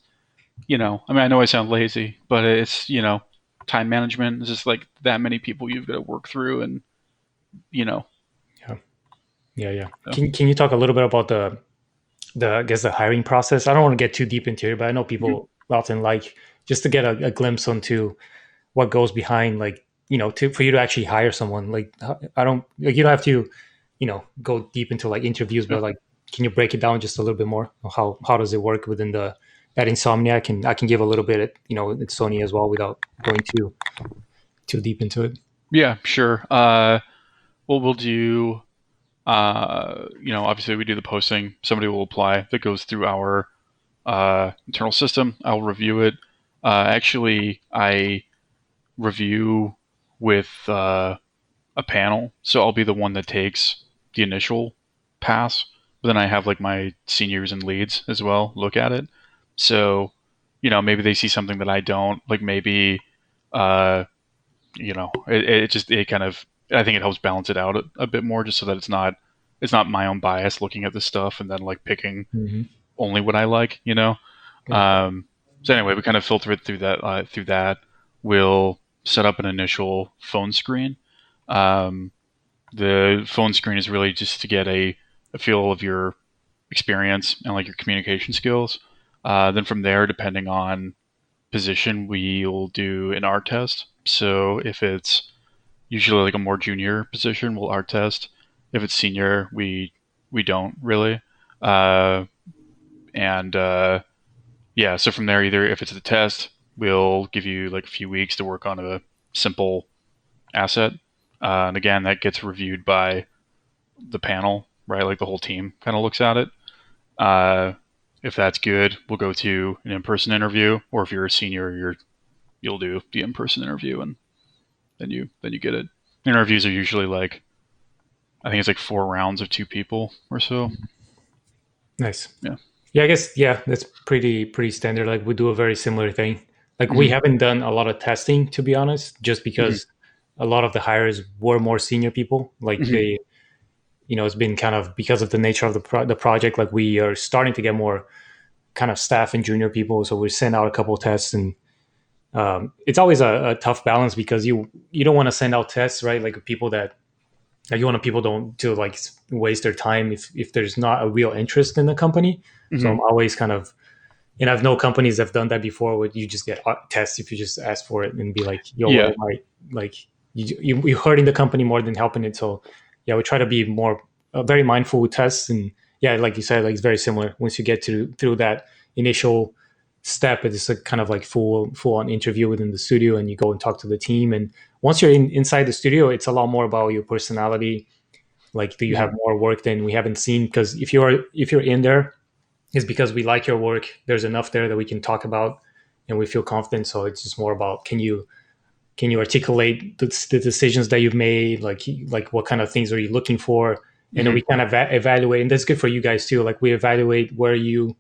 S2: I mean, I know I sound lazy, but it's time management. It's just like that many people you've got to work through, and you know,
S1: Yeah. Yeah. Yeah.
S2: so.
S1: Can you talk a little bit about the I guess the hiring process? I don't want to get too deep into it, but I know
S2: Mhm.
S1: people often like just to get a glimpse onto what goes behind like to for you to actually hire someone like I don't like you don't have to go deep into like interviews,
S2: Yeah.
S1: but like can you break it down just a little bit more? How does it work within the at Insomniac? And I can give a little bit at at Sony as well without going too deep into it.
S2: Yeah, sure. What we'll do, obviously we do the posting. Somebody will apply that goes through our internal system. I'll review it. Actually, I review with a panel, so I'll be the one that takes the initial pass. But then I have like my seniors and leads as well look at it. So, maybe they see something that I don't. Like maybe, uh, it just it kind of I think it helps balance it out a bit more, just so that it's not my own bias looking at this stuff and then like picking
S1: Hmm.
S2: only what I like.
S1: Yeah.
S2: Um, so anyway, we kind of filter it through that. We'll set up an initial phone screen. Um, the phone screen is really just to get a feel of your experience and like your communication skills. Then from there, depending on position, we'll do an art test. So if it's usually like a more junior position, we'll art test. If it's senior, we don't really. Uh, and Yeah, so from there, either if it's a test, we'll give you like a few weeks to work on a simple asset, and again, that gets reviewed by the panel, right? Like the whole team kind of looks at it. Uh, if that's good, we'll go to an in-person interview, or if you're a senior, you'll do the in-person interview, and then you get it. Interviews are usually like I think it's like 4 rounds of 2 people or so.
S1: Nice.
S2: Yeah.
S1: Yeah, I guess that's pretty standard. Like we do a very similar thing. Like we
S2: Hmm.
S1: haven't done a lot of testing to be honest, just
S2: Hmm.
S1: because a lot of the hires were more senior people. Like
S2: Hmm.
S1: it's been kind of because of the nature of the project. Like we are starting to get more kind of staff and junior people, so we send out a couple of tests, and it's always a tough balance because you don't want to send out tests, right? Like people that like you want people don't to like waste their time if there's not a real interest in the company. So
S2: Hmm.
S1: I'm always kind of and I've known companies that have done that before where you just get tests if you just ask for it and be like, yo, where
S2: Yeah.
S1: am I? Like, you're hurting the company more than helping it. So, yeah, we try to be more very mindful with tests. And yeah, like you said, like it's very similar. Once you get to through that initial step, it's a kind of like full on interview within the studio and you go and talk to the team. And once you're inside the studio, it's a lot more about your personality. Like, do you have
S2: Hmm.
S1: more work than we haven't seen? Because if you're in there, is because we like your work. There's enough there that we can talk about, and we feel confident. So it's just more about can you articulate the decisions that you've made, like what kind of things are you looking for, and then
S2: Hmm.
S1: we kind of evaluate. And that's good for you guys too. Like we evaluate where you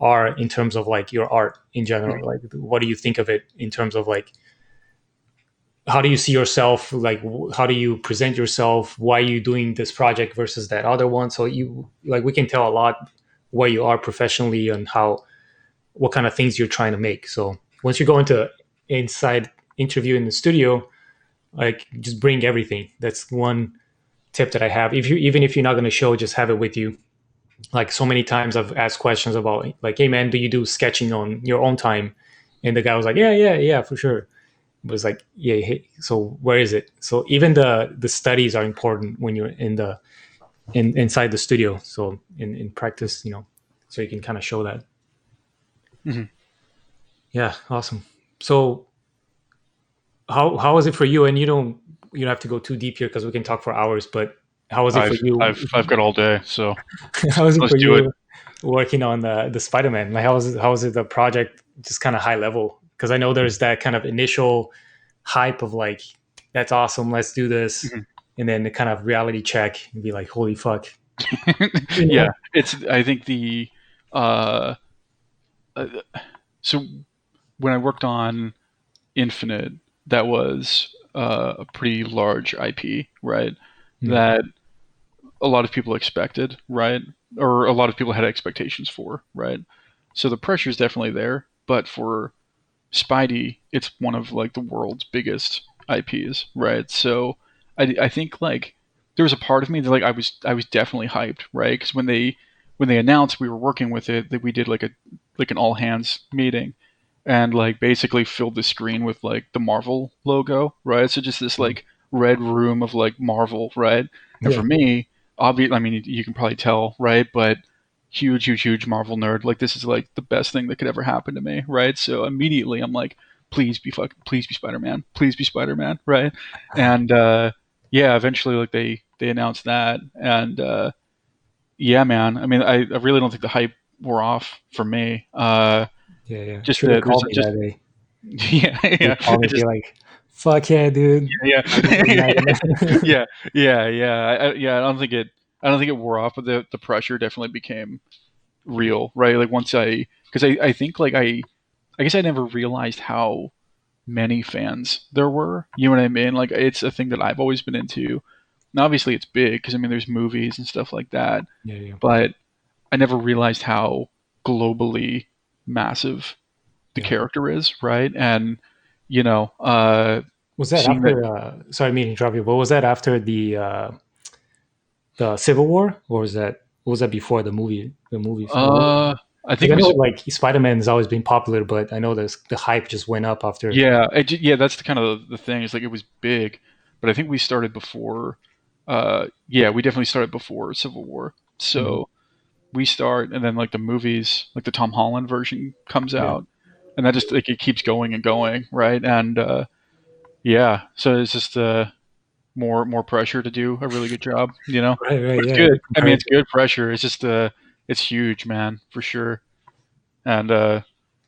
S1: are in terms of like your art in general. Like what do you think of it in terms of like how do you see yourself, like how do you present yourself, why are you doing this project versus that other one. So you like we can tell a lot where you are professionally and how what kind of things you're trying to make. So once you go into inside interview in the studio, like just bring everything. That's one tip that I have. If you even if you're not going to show, just have it with you. Like so many times I've asked questions about like, hey man, do you do sketching on your own time? And the guy was like, yeah, for sure. It was like, yeah, hey, so where is it? So even the studies are important when you're inside the studio. So in practice, so you can kind of show that.
S2: Hmm.
S1: Yeah, awesome. So how was it for you? And you don't have to go too deep here because we can talk for hours. But how was it for
S2: I've
S1: you?
S2: I've I've got all day, so
S1: How was it
S2: let's
S1: for
S2: do it.
S1: you working on the Spider-Man? Like how was it the project just kind of high level? Because I know there's that kind of initial hype of like that's awesome, let's do this,
S2: Mhm.
S1: and then the kind of reality check and be like, holy fuck,
S2: Yeah,
S1: yeah.
S2: it's. I think uh, uh, so when I worked on Infinite, that was a pretty large IP, right?
S1: Mm,
S2: That a lot of people expected, right? Or a lot of people had expectations for, right? So the pressure is definitely there, but for Spidey, it's one of like the world's biggest IPs, right? So I think like there was a part of me that like I was definitely hyped, right? Because when they announced we were working with it, that we did like an all hands meeting, and like basically filled the screen with like the Marvel logo, right? So just this
S1: mm.
S2: like red room of like Marvel, right? And
S1: Yeah,
S2: for me, obvious, I mean you can probably tell, right? But huge Marvel nerd. Like this is like the best thing that could ever happen to me, right? So immediately I'm like, please be Spider-Man, please be Spider-Man, right? And yeah, eventually like they announced that, and yeah, man. I mean, I really don't think the hype wore off for me.
S1: yeah.
S2: Just
S1: Should have
S2: that there's
S1: called me
S2: just
S1: that day.
S2: yeah,
S1: You
S2: yeah.
S1: call me,
S2: It
S1: be
S2: just
S1: like, fuck yeah, dude.
S2: yeah,
S1: I'm imagining.
S2: yeah, yeah. I don't think it wore off, but the pressure definitely became real, right? Like once because I think like I guess I never realized how many fans there were. You know what I mean? Like it's a thing that I've always been into. And obviously it's big because I mean there's movies and stuff like that,
S1: Yeah, yeah,
S2: but I never realized how globally massive the
S1: yeah.
S2: character is, right? And you know,
S1: Was that
S2: seeing that.
S1: after? Sorry, I mean to interrupt you, but was that after the Civil War, or was that before the movie? The movies,
S2: I
S1: because
S2: think
S1: I
S2: it
S1: know
S2: was.
S1: like Spider Man has always been popular, but I know the hype just went up after.
S2: Yeah, yeah. That's the kind of the thing. Is like it was big, but I think we started before. Yeah, we definitely started before Civil War.
S1: Mhm.
S2: So we start, and then like the movies, like the Tom Holland version comes
S1: Yeah,
S2: out, and that just like it keeps going and going, right? And yeah, so it's just more pressure to do a really good job, you know.
S1: right, right,
S2: But it's
S1: yeah.
S2: good. I mean,
S1: Compared
S2: it's good pressure. It's just it's huge, man, for sure. And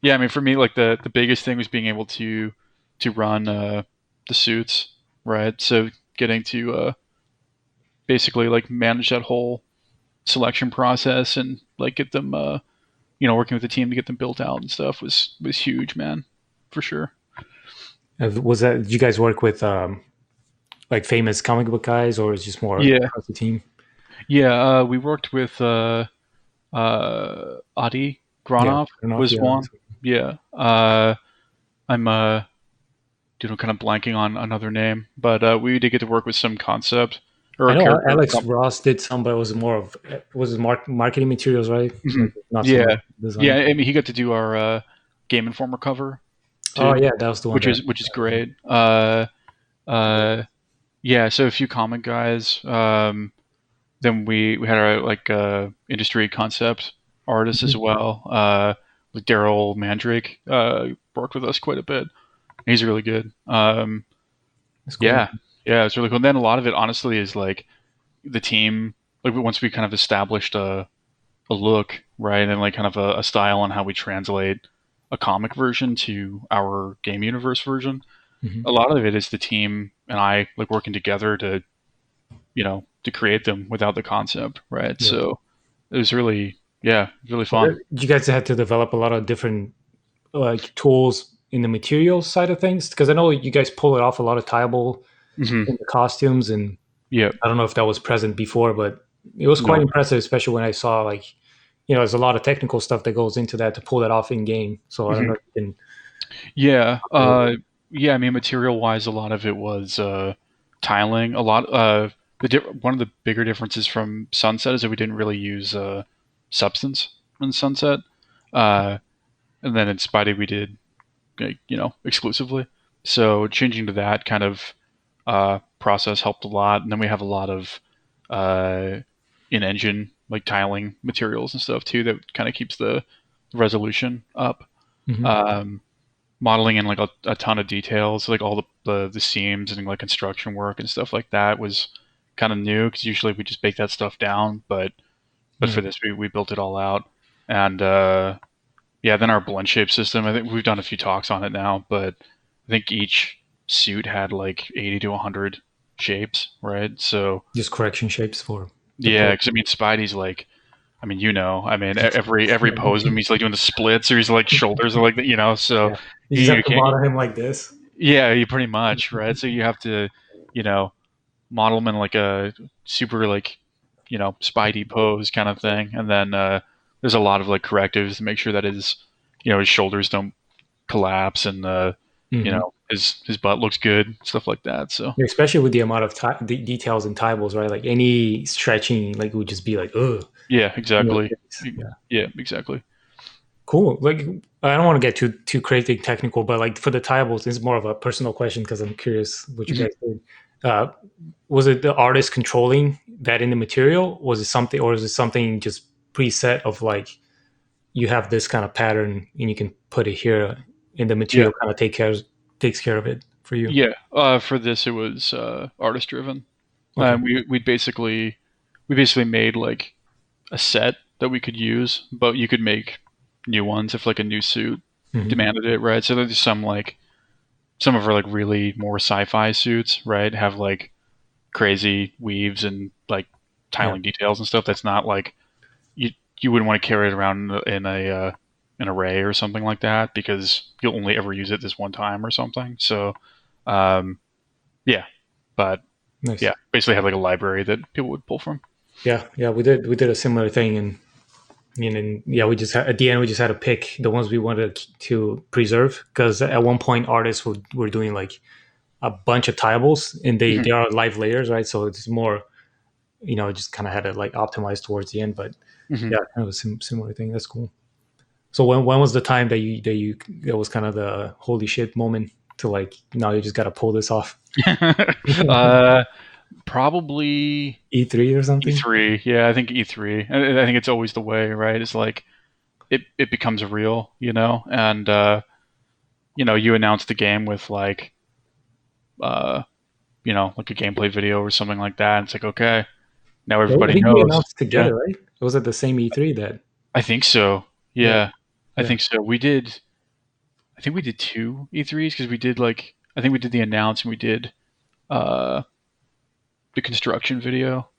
S2: yeah, I mean, for me, like the biggest thing was being able to run the suits, right? So getting to basically like manage that whole selection process and like get them, working with the team to get them built out and stuff was huge, man, for sure.
S1: was that? Did you guys work with like famous comic book guys, or is it just more
S2: Yeah,
S1: across the team?
S2: yeah. We worked with Adi
S1: Yeah,
S2: Granov
S1: enough.
S2: was
S1: Yeah,
S2: one. Yeah. I'm kind of blanking on another name, but we did get to work with some concept or
S1: I
S2: a
S1: know
S2: character.
S1: Alex Ross did some, but it was more of was it marketing materials, right?
S2: Mhm.
S1: Like not so much
S2: Yeah, yeah.
S1: design.
S2: I mean, he got to do our Game Informer cover
S1: Oh
S2: too,
S1: yeah, that was the one that.
S2: which is great. Uh, yeah. So a few comic guys. Then we had our like industry concept artists as
S1: Mhm.
S2: well. Like Daryl Mandrake worked with us quite a bit. He's really good.
S1: That's cool.
S2: Yeah, yeah, it's really cool. And then a lot of it, honestly, is like the team. Like once we kind of established a look, right, and like kind of a style on how we translate a comic version to our game universe version.
S1: Hmm.
S2: A lot of it is the team and I like working together to create them without the concept, right?
S1: Yeah.
S2: So it was really, yeah, really fun.
S1: You guys had to develop a lot of different like tools in the materials side of things because I know you guys pull it off a lot of tiable
S2: Hmm.
S1: in the costumes, and
S2: Yeah,
S1: I don't know if that was present before, but it was quite
S2: no,
S1: impressive, especially when I saw like there's a lot of technical stuff that goes into that to pull that off in game. So I don't
S2: hmm
S1: know if you can
S2: yeah,
S1: talk a little bit.
S2: yeah. I mean, material wise, a lot of it was tiling. A lot. One of the bigger differences from Sunset is that we didn't really use substance in Sunset, uh, and then in Spidey we did, like, exclusively. So changing to that kind of process helped a lot. And then we have a lot of uh, in-engine like tiling materials and stuff too that kind of keeps the resolution up.
S1: Hmm.
S2: Um, Modeling in like a ton of details, like all the seams and like construction work and stuff like that was kind of new because usually we just bake that stuff down, but
S1: Yeah.
S2: for this we built it all out. And yeah, then our blend shape system. I think we've done a few talks on it now, but I think each suit had like 80 to 100 shapes, right? So
S1: Just correction shapes for the
S2: yeah,
S1: pose.
S2: because I mean, Spidey's like, I mean, every pose of him, he's like doing the splits, or he's like shoulders, or like So
S1: Yeah. You just
S2: you
S1: have to
S2: can't,
S1: model him like this.
S2: yeah, you pretty much, right? So you have to, you know, model him in like a super like, Spidey pose kind of thing, and then there's a lot of like correctives to make sure that his shoulders don't collapse and
S1: Hmm.
S2: his butt looks good, stuff like that. So
S1: Especially with the amount of the details and tables, right? Like any stretching, like would just be like, ugh.
S2: yeah,
S1: In your
S2: exactly.
S1: face. Yeah.
S2: Yeah, exactly.
S1: Cool. Like I don't want to get too crazy technical, but like for the tables, it's more of a personal question because I'm curious what you
S2: Mhm.
S1: guys did. Uh, was it the artist controlling that in the material? Was it something, or is it something just preset of like you have this kind of pattern and you can put it here, and the
S2: Yeah,
S1: material kind of takes care of it for you?
S2: yeah. For this, it was artist driven.
S1: Okay.
S2: We basically made like a set that we could use, but you could make new ones if like a new suit
S1: Hmm.
S2: demanded it, right? So there's some of our like really more sci-fi suits, right? Have like crazy weaves and like
S1: Yeah.
S2: tiling details and stuff. That's not like you you wouldn't want to carry it around in a an array or something like that because you'll only ever use it this one time or something. So um, yeah, but
S1: Nice.
S2: yeah, basically have like a library that people would pull from.
S1: Yeah, yeah, we did a similar thing, and yeah, we just at the end we just had to pick the ones we wanted to preserve because at one point artists were doing like a bunch of tiles and they
S2: Mhm,
S1: are live layers, right? So it's more, just kind of had to like optimize towards the end, but
S2: mhm.
S1: yeah, kind of a similar thing. That's cool. So when was the time that was kind of the holy shit moment to like now you just got to pull this off?
S2: uh, Probably
S1: E3 or something?
S2: E3. Yeah, I think E3. I think it's always the way, right? It's like it becomes real, and you announce the game with like uh, like a gameplay video or something like that. And it's like, okay, now
S1: Yeah, I
S2: everybody
S1: think we
S2: knows.
S1: announced
S2: Yeah,
S1: together, right? It was at the same E3 that
S2: I think so.
S1: yeah,
S2: Yeah, I
S1: yeah.
S2: think so. We did. I think we did two E3s because we did like I think we did the announce and we did uh, the construction video.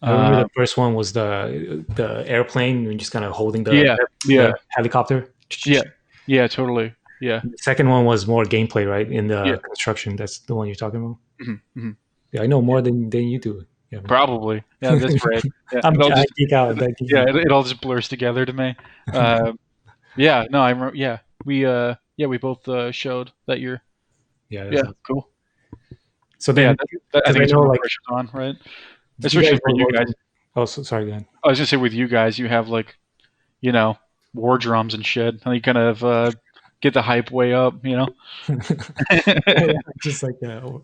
S1: I remember
S2: Uh,
S1: the first one was the airplane and just kind of holding
S2: yeah,
S1: the
S2: yeah,
S1: helicopter.
S2: yeah, yeah, totally. Yeah,
S1: The second one was more gameplay, right? In
S2: yeah.
S1: the construction. That's the one you're talking about.
S2: Mhm, mhm.
S1: Yeah, I know
S2: Yeah,
S1: more than you do. Yeah,
S2: probably. Yeah, that's right. Yeah,
S1: I geek out. That
S2: yeah,
S1: geek.
S2: it all just blurs together to me. Uh, yeah, no, I remember. Yeah, we both showed that year.
S1: Yeah, that's
S2: Yeah,
S1: awesome.
S2: cool.
S1: So
S2: Yeah,
S1: then,
S2: I
S1: because
S2: think
S1: I
S2: it's
S1: know
S2: when the
S1: like
S2: pressure's on, right?
S1: you guys
S2: Especially for
S1: were
S2: you guys.
S1: working. Oh, sorry, go ahead.
S2: I was gonna say with you guys, you have like you know war drums and shit. And you kind of get the hype way up.
S1: Yeah, just like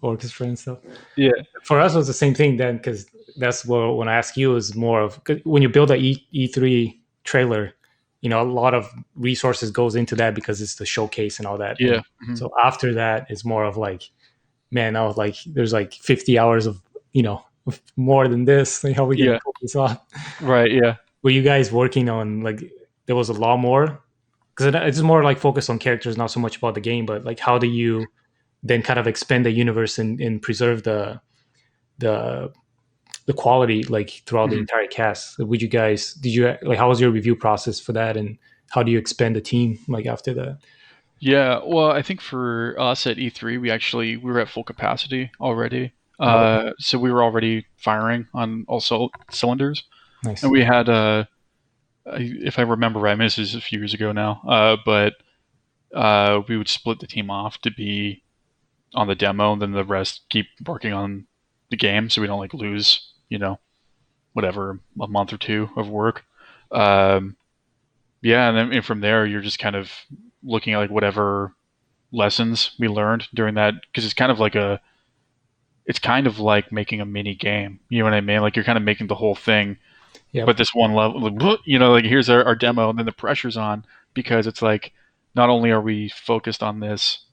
S1: orchestra and stuff.
S2: Yeah,
S1: For us, it was the same thing then, because that's what when I ask you is more of 'cause when you build a E3 trailer, a lot of resources goes into that because it's the showcase and all that.
S2: yeah,
S1: And
S2: mhm,
S1: so after that, it's more of like, man, I was like, there's like 50 hours of more than this. Like, how are we gonna
S2: yeah,
S1: pull this off?
S2: right, yeah,
S1: Were you guys working on like there was a lot more because it's more like focused on characters, not so much about the game, but like how do you then kind of expand the universe and preserve the the quality like throughout the
S2: mhm.
S1: entire cast? Would you guys did you like how was your review process for that, and how do you expand the team like after that?
S2: Yeah. Well, I think for us at E3, we were at full capacity already.
S1: Oh,
S2: So we were already firing on all cylinders, and
S1: nice.
S2: we had if I remember right, I mean, this is a few years ago now, but we would split the team off to be on the demo, and then the rest keep working on the game, so we don't like lose, whatever a month or two of work. Um, yeah, and then and from there, you're just kind of looking at like whatever lessons we learned during that because it's kind of like making a mini game. You know what I mean? Like you're kind of making the whole thing, but
S1: Yep.
S2: this one level, like here's our demo, and then the pressure's on because it's like not only are we focused on this,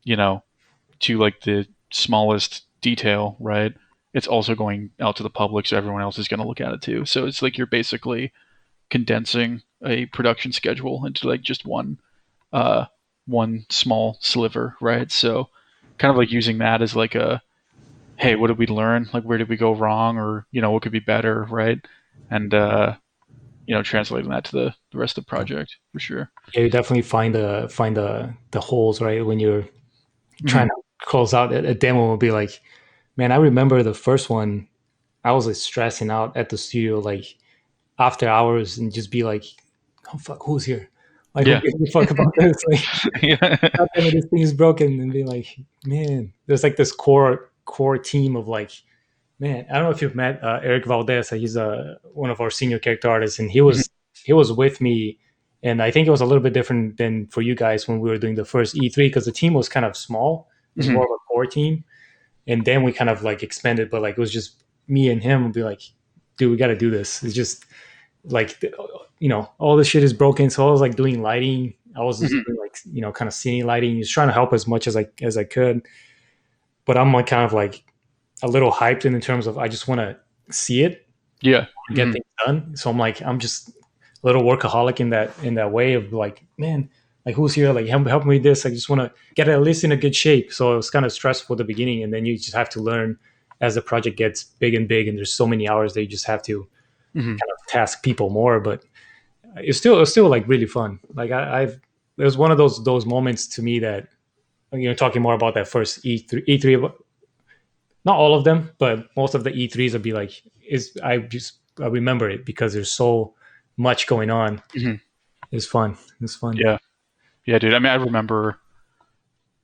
S2: you know, to like the smallest detail, right? It's also going out to the public, so everyone else is going to look at it too. So it's like you're basically condensing a production schedule into like just uh, one small sliver, right? So kind of like using that as like a hey, what did we learn? Like where did we go wrong, or what could be better, right? And translating that to the rest of the project for sure.
S1: Yeah, you definitely find the holes, right? When you're
S2: Hmm.
S1: trying to close out a demo, will be like, man, I remember the first one. I was like stressing out at the studio, like after hours, and just be like, "Oh fuck, who's here? Like, who
S2: Yeah.
S1: gives a fuck about this? Like,
S2: Yeah.
S1: God damn it, this thing is broken." And be like, man, there's like this core team of like, man, I don't know if you've met Eric Valdez. He's one of our senior character artists, and
S2: Mhm.
S1: he was with me. And I think it was a little bit different than for you guys when we were doing the first E3 because the team was kind of small. It was
S2: Mhm.
S1: more of a core team, and then we kind of like expanded. But like it was just me and him would be like, dude, we got to do this. It's just like all this shit is broken. So I was like doing lighting. I was just
S2: Mhm.
S1: doing like kind of scene lighting, just trying to help as much as I could. But I'm like kind of like a little hyped in terms of I just want to see it
S2: Yeah.
S1: and get
S2: Mhm.
S1: things done. So I'm like I'm just a little workaholic in that way of like, man, like who's here? Like help me with this. I just want to get it at least in a good shape. So it was kind of stressful at the beginning, and then you just have to learn as the project gets big and big, and there's so many hours that you just have to
S2: Mhm.
S1: kind of task people more. But it was still like really fun. Like I've it was one of those moments to me that talking more about that first E3, not all of them, but most of the E3s would be like is I remember it because there's so much going on.
S2: Hmm.
S1: It's fun. It's fun.
S2: Yeah, yeah, dude. I mean, I remember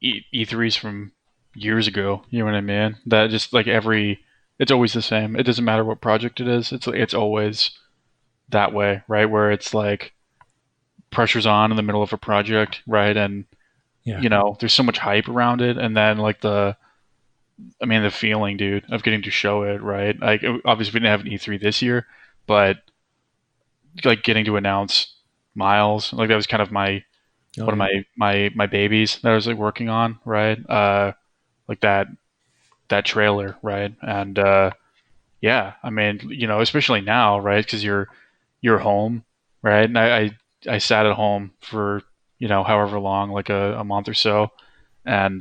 S2: E3s from years ago. You know what I mean? That just like it's always the same. It doesn't matter what project it is. It's always that way, right? Where it's like pressure's on in the middle of a project, right? And
S1: Yeah.
S2: there's so much hype around it, and then like I mean, the feeling, dude, of getting to show it, right? Like, obviously, we didn't have an E3 this year, but like getting to announce Miles, like that was kind of
S1: Oh
S2: one of
S1: yeah.
S2: my babies that I was like working on, right? Like that trailer, right? And yeah, I mean, especially now, right? Because you're home, right? And I sat at home for however long, like a month or so, and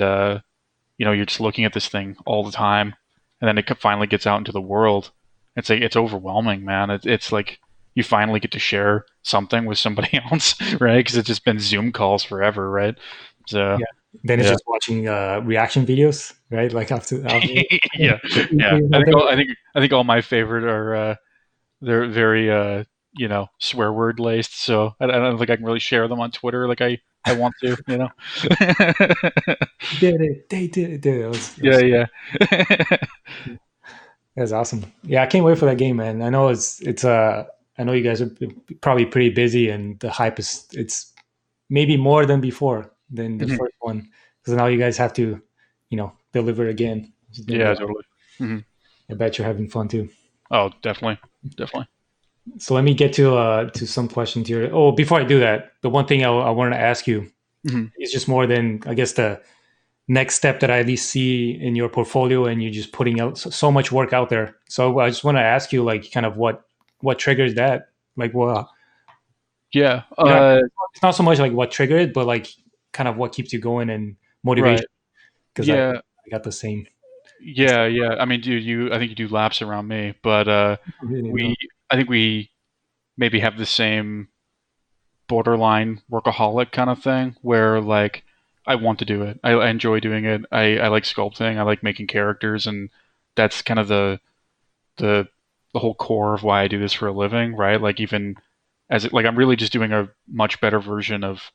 S2: you're just looking at this thing all the time, and then it finally gets out into the world. It's like it's overwhelming, man. It's like you finally get to share something with somebody else, right? Because it's just been Zoom calls forever, right? So
S1: Yeah. Then it's
S2: yeah,
S1: just watching reaction videos, right? Like after
S2: yeah, yeah. I think all my favorite are they're very swear word laced. So I don't think I can really share them on Twitter like I want to,
S1: did it. They did it. Did it.
S2: Yeah, yeah.
S1: That's awesome. Yeah, I can't wait for that game, man. I know I know you guys are probably pretty busy, and the hype is it's maybe more than before than the
S2: Mhm.
S1: first one because now you guys have to, deliver again. It's gonna be.
S2: Yeah, totally. Hmm.
S1: I bet you're having fun too.
S2: Oh, definitely, definitely.
S1: So let me get to some questions here. Oh, before I do that, the one thing I wanted to ask you
S2: Hmm.
S1: is just more than I guess the next step that I at least see in your portfolio, and you're just putting out so much work out there. So I just want to ask you, like, kind of what triggers that? Like, well,
S2: Yeah.
S1: it's not so much like what triggered it, but like kind of what keeps you going and motivation.
S2: Right.
S1: Because
S2: Yeah.
S1: I got the same.
S2: Yeah. Yeah. I mean, dude, I think you do laps around me, but
S1: Really
S2: we,
S1: know.
S2: I think we maybe have the same borderline workaholic kind of thing where like I want to do it. I enjoy doing it. I like sculpting. I like making characters, and that's kind of the the whole core of why I do this for a living, right? Like even like I'm really just doing a much better version of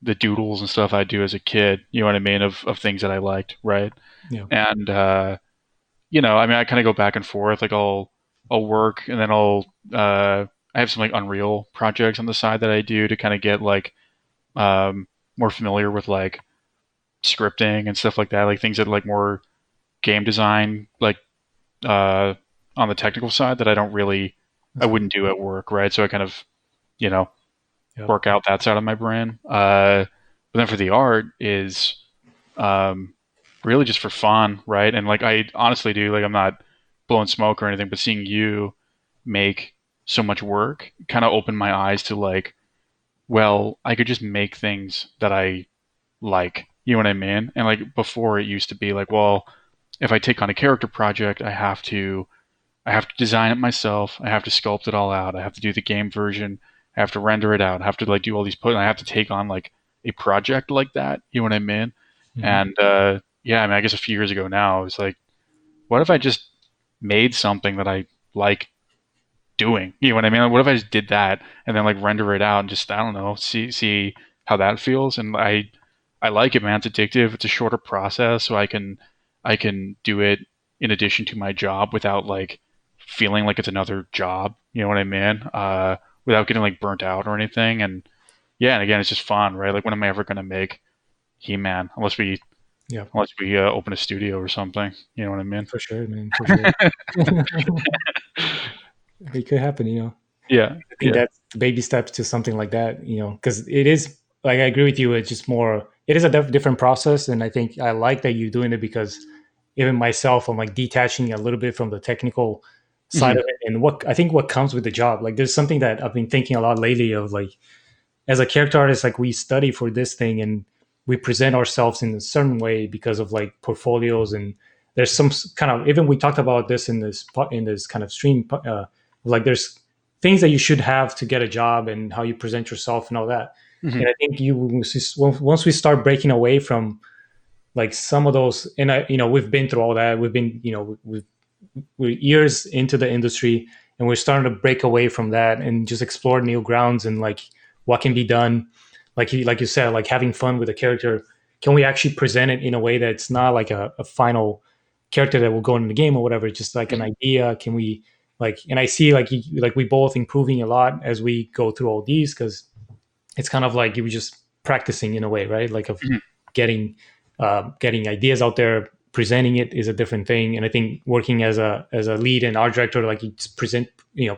S2: the doodles and stuff I do as a kid. You know what I mean? Of things that I liked, right?
S1: Yeah.
S2: And I mean, I kind of go back and forth. Like I'll work, and then I have some like Unreal projects on the side that I do to kind of get like more familiar with like scripting and stuff like that, like things that like more game design, like uh, on the technical side that I
S1: That's cool.
S2: wouldn't do at work, right? So I kind of you know
S1: Yep.
S2: work out that side of my brain. But then for the art is um, really just for fun, right? And like I honestly do, like I'm not blowing smoke or anything, but seeing you make so much work kind of opened my eyes to like, well, I could just make things that I like. You know what I mean? And like before, it used to be like, well, if I take on a character project, I have to design it myself. I have to sculpt it all out. I have to do the game version. I have to render it out. I have to like do all these I have to take on like a project like that. You know what I mean?
S1: Hmm.
S2: And yeah, I mean, I guess a few years ago now, I was like, what if I just made something that I like doing? You know what I mean? Like, what if I just did that and then like render it out and just I don't know, see how that feels? And I like it, man. It's addictive. It's a shorter process, so I can do it in addition to my job without like feeling like it's another job. You know what I mean? Without getting like burnt out or anything. And yeah, and again, it's just fun, right? Like, when am I ever gonna make He-Man
S1: Yeah.
S2: unless we open a studio or something? You know what I mean?
S1: For sure, man. For sure. It could happen.
S2: Yeah,
S1: I think
S2: yeah.
S1: that's the baby steps to something like that. Because it is like I agree with you. It's just more. It is a different process, and I think I like that you're doing it because even myself, I'm like detaching a little bit from the technical side
S2: Hmm.
S1: of it, and what comes with the job. Like there's something that I've been thinking a lot lately of like as a character artist, like we study for this thing and we present ourselves in a certain way because of like portfolios and there's some kind of even we talked about this in this kind of stream like there's things that you should have to get a job and how you present yourself and all that.
S2: Hmm.
S1: And I think you once we start breaking away from like some of those, and I, we've been through all that. We've been, we're years into the industry, and we're starting to break away from that and just explore new grounds and like what can be done. Like you said, like having fun with the character. Can we actually present it in a way that's not like a final character that will go into the game or whatever? Just like an
S2: Hmm.
S1: idea. Can we like? And I see like like we both improving a lot as we go through all these because it's kind of like you were just practicing in a way, right? Like of
S2: Hmm.
S1: getting getting ideas out there. Presenting it is a different thing, and I think working as a lead and art director, like you just present, you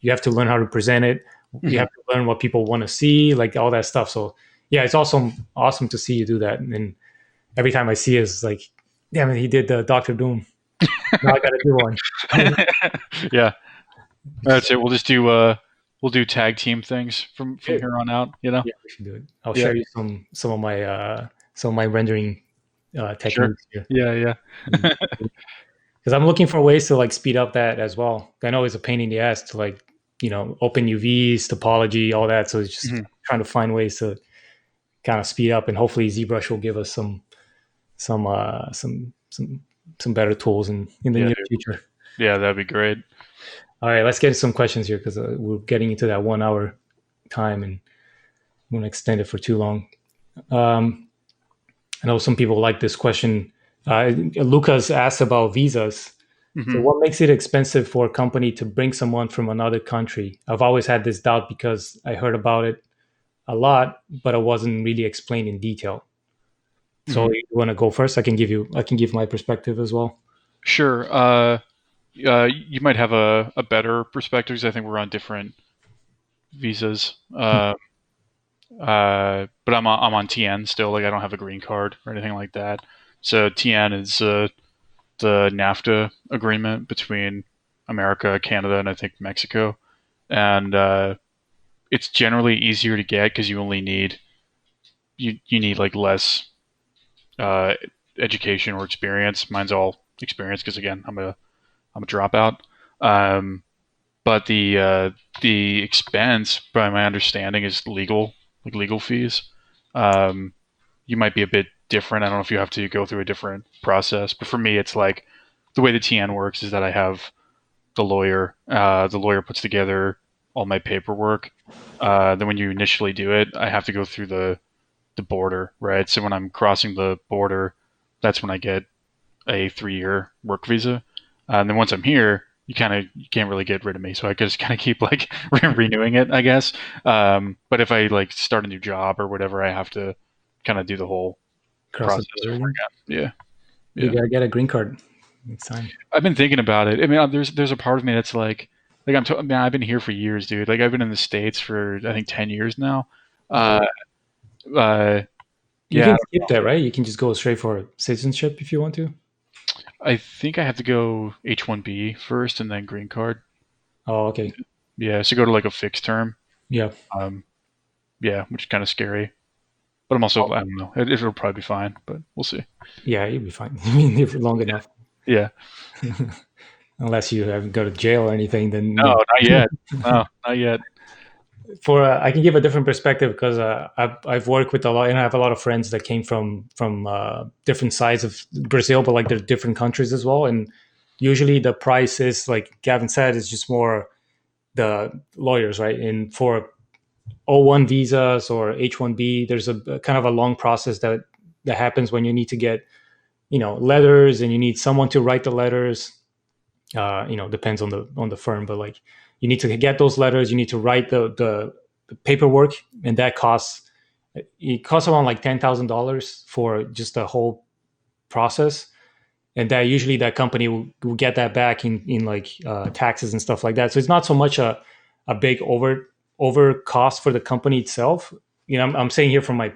S1: have to learn how to present it. You
S2: Hmm.
S1: have to learn what people want to see, like all that stuff. So yeah, it's awesome to see you do that. And every time I see it, it's like, damn it, he did the Doctor Doom. Now I got to do one.
S2: Yeah, that's it. We'll do tag team things from
S1: Good.
S2: here on out. You know.
S1: Yeah, we should do it. I'll
S2: Yeah.
S1: share you some of my rendering
S2: Sure.
S1: techniques here.
S2: Yeah. Yeah.
S1: Because I'm looking for ways to like speed up that as well. I know it's a pain in the ass to like, open UVs, topology, all that. So it's just
S2: Mhm.
S1: trying to find ways to kind of speed up, and hopefully ZBrush will give us some uh some some some better tools in the
S2: Yeah,
S1: near
S2: dude.
S1: future.
S2: Yeah, that'd be great.
S1: All right, let's get into some questions here because we're getting into that 1 hour time and I'm going to extend it for too long. Um, I know some people like this question. Lucas asked about visas. So,
S2: Hmm.
S1: what makes it expensive for a company to bring someone from another country? I've always had this doubt because I heard about it a lot, but it wasn't really explained in detail. So,
S2: Hmm.
S1: you want to go first? I can give my perspective as well.
S2: Sure. You might have a better perspective because I think we're on different visas. But I'm on TN still. Like I don't have a green card or anything like that. So TN is the NAFTA agreement between America, Canada, and I think Mexico. And it's generally easier to get because you only need you need like less uh, education or experience. Mine's all experience because again I'm a dropout. Um, but the expense, by my understanding, is legal fees. Um, you might be a bit different. I don't know if you have to go through a different process, but for me, it's like the way the TN works is that I have the lawyer. The lawyer puts together all my paperwork. Then when you initially do it, I have to go through the border, right? So when I'm crossing the border, that's when I get a 3 year work visa. And then once I'm here, you can't really get rid of me. So I just kind of keep like renewing it, I guess. But if I like start a new job or whatever, I have to kind of do the whole
S1: Cross the
S2: process
S1: border
S2: over
S1: again.
S2: again. Yeah,
S1: You
S2: yeah.
S1: gotta get a green card next time.
S2: I've been thinking about it. I mean, there's a part of me that's like I mean, I've been here for years, dude. Like I've been in the States for I think 10 years now.
S1: Oh,
S2: Uh, uh,
S1: you
S2: yeah,
S1: can skip that, right? You can just go straight for citizenship if you want to.
S2: I think I have to go H1B first and then green card.
S1: Oh, okay.
S2: Yeah, so go to like a fixed term.
S1: Yeah.
S2: Um, yeah, which is kind of scary. But I'm also I don't know. It'll probably be fine, but we'll see.
S1: Yeah, you'll be fine. I mean, if long enough,
S2: Yeah.
S1: unless you have go to jail or anything, then
S2: No, not yet. No, not yet.
S1: for I can give a different perspective because I've worked with a lot, and I have a lot of friends that came from different sides of Brazil, but like they're different countries as well. And usually the price is like Gavin said, is just more the lawyers, right? And for O1 visas or H1B, there's a kind of a long process that happens when you need to get letters, and you need someone to write the letters. Depends on the firm, but like you need to get those letters, you need to write the paperwork, and that costs around like $10,000 for just the whole process. And that usually that company will get that back in like taxes and stuff like that. So it's not so much a big over cost for the company itself. I'm saying here from my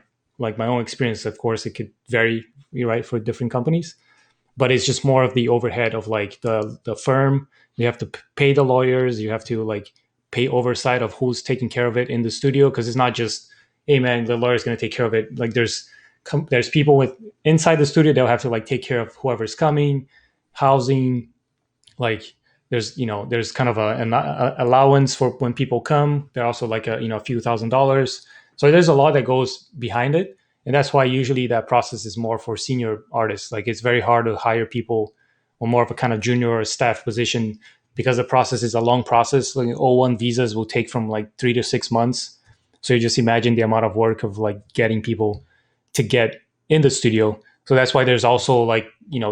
S1: own experience. Of course, it could vary, right, for different companies, but it's just more of the overhead of like the firm. You have to pay the lawyers. You have to like pay oversight of who's taking care of it in the studio, because it's not just, hey man, the lawyer's going to take care of it. Like there's people with inside the studio, they'll have to like take care of whoever's coming, housing, like there's there's kind of an allowance for when people come. There also like a few $1,000s. So there's a lot that goes behind it, and that's why usually that process is more for senior artists. Like it's very hard to hire people or more of a kind of junior or staff position because the process is a long process. Like O1 visas will take from like 3 to 6 months. So you just imagine the amount of work of like getting people to get in the studio. So that's why there's also like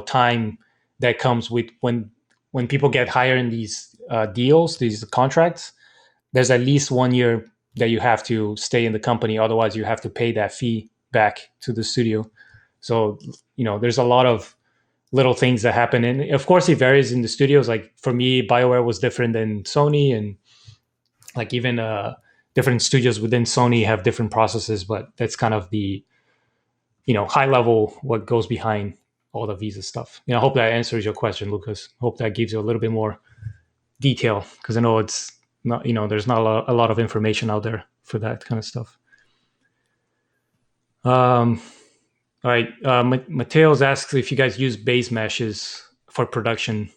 S1: time that comes with when people get hired in these deals, these contracts. There's at least 1 year that you have to stay in the company. Otherwise, you have to pay that fee back to the studio. So there's a lot of little things that happen, and of course, it varies in the studios. Like for me, BioWare was different than Sony, and like even different studios within Sony have different processes. But that's kind of the high level what goes behind all the visa stuff. I hope that answers your question, Lucas. Hope that gives you a little bit more detail because I know it's not there's not a lot of information out there for that kind of stuff. All right, Mateos asks if you guys use base meshes for production,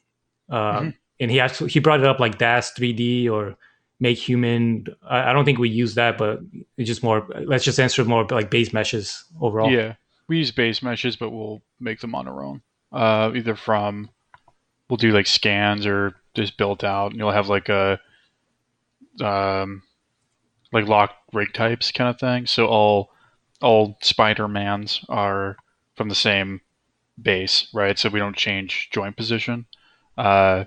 S2: Hmm.
S1: and he brought it up like DAS 3D or Make Human. I don't think we use that, but it's just more. Let's just answer more like base meshes overall.
S2: Yeah, we use base meshes, but we'll make them on our own. Either from we'll do like scans or just built out, and you'll have like a um, like locked rig types kind of thing. So all Spider-Mans are from the same base, right? So we don't change joint position. Uh,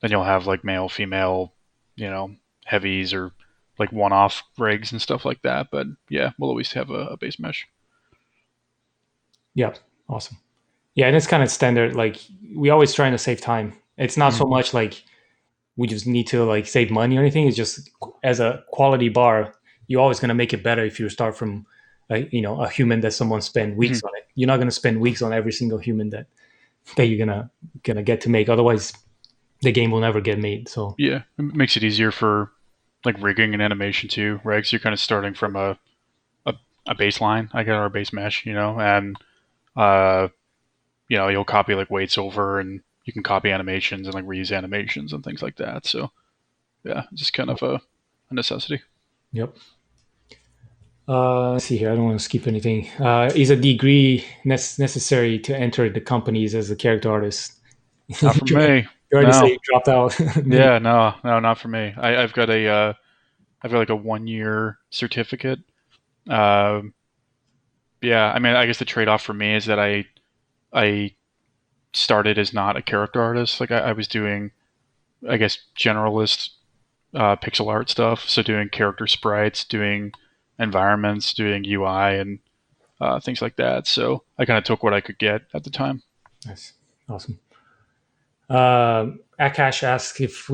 S2: then you'll have like male, female, you know, heavies or like one-off rigs and stuff like that. But yeah, we'll always have a base mesh.
S1: Yeah, awesome. Yeah, and it's kind of standard. Like we always trying to save time. It's not
S2: Mhm.
S1: so much like we just need to like save money or anything. It's just as a quality bar, you're always gonna make it better if you start from a human that someone spent
S2: Mhm.
S1: weeks on it. You're not gonna spend weeks on every single human that you're gonna get to make. Otherwise, the game will never get made. So
S2: Yeah, it makes it easier for like rigging and animation too, right? So you're kind of starting from a, a baseline. I got our base mesh, and uh, you'll copy like weights over, and you can copy animations and like reuse animations and things like that. So yeah, it's just kind of a necessity.
S1: yep. Let's see here. I don't want to skip anything. Is a degree necessary to enter the companies as a character artist?
S2: Not for
S1: you
S2: me.
S1: already say
S2: No.
S1: you dropped out. Maybe.
S2: Yeah, no, no, not for me. I've got like a 1 year certificate. Um, yeah, I mean, I guess the trade off for me is that I started as not a character artist. Like I was doing, I guess, generalist pixel art stuff. So doing character sprites, doing environments, doing UI, and things like that. So I kind of took what I could get at the time.
S1: Nice, awesome. Akash asks if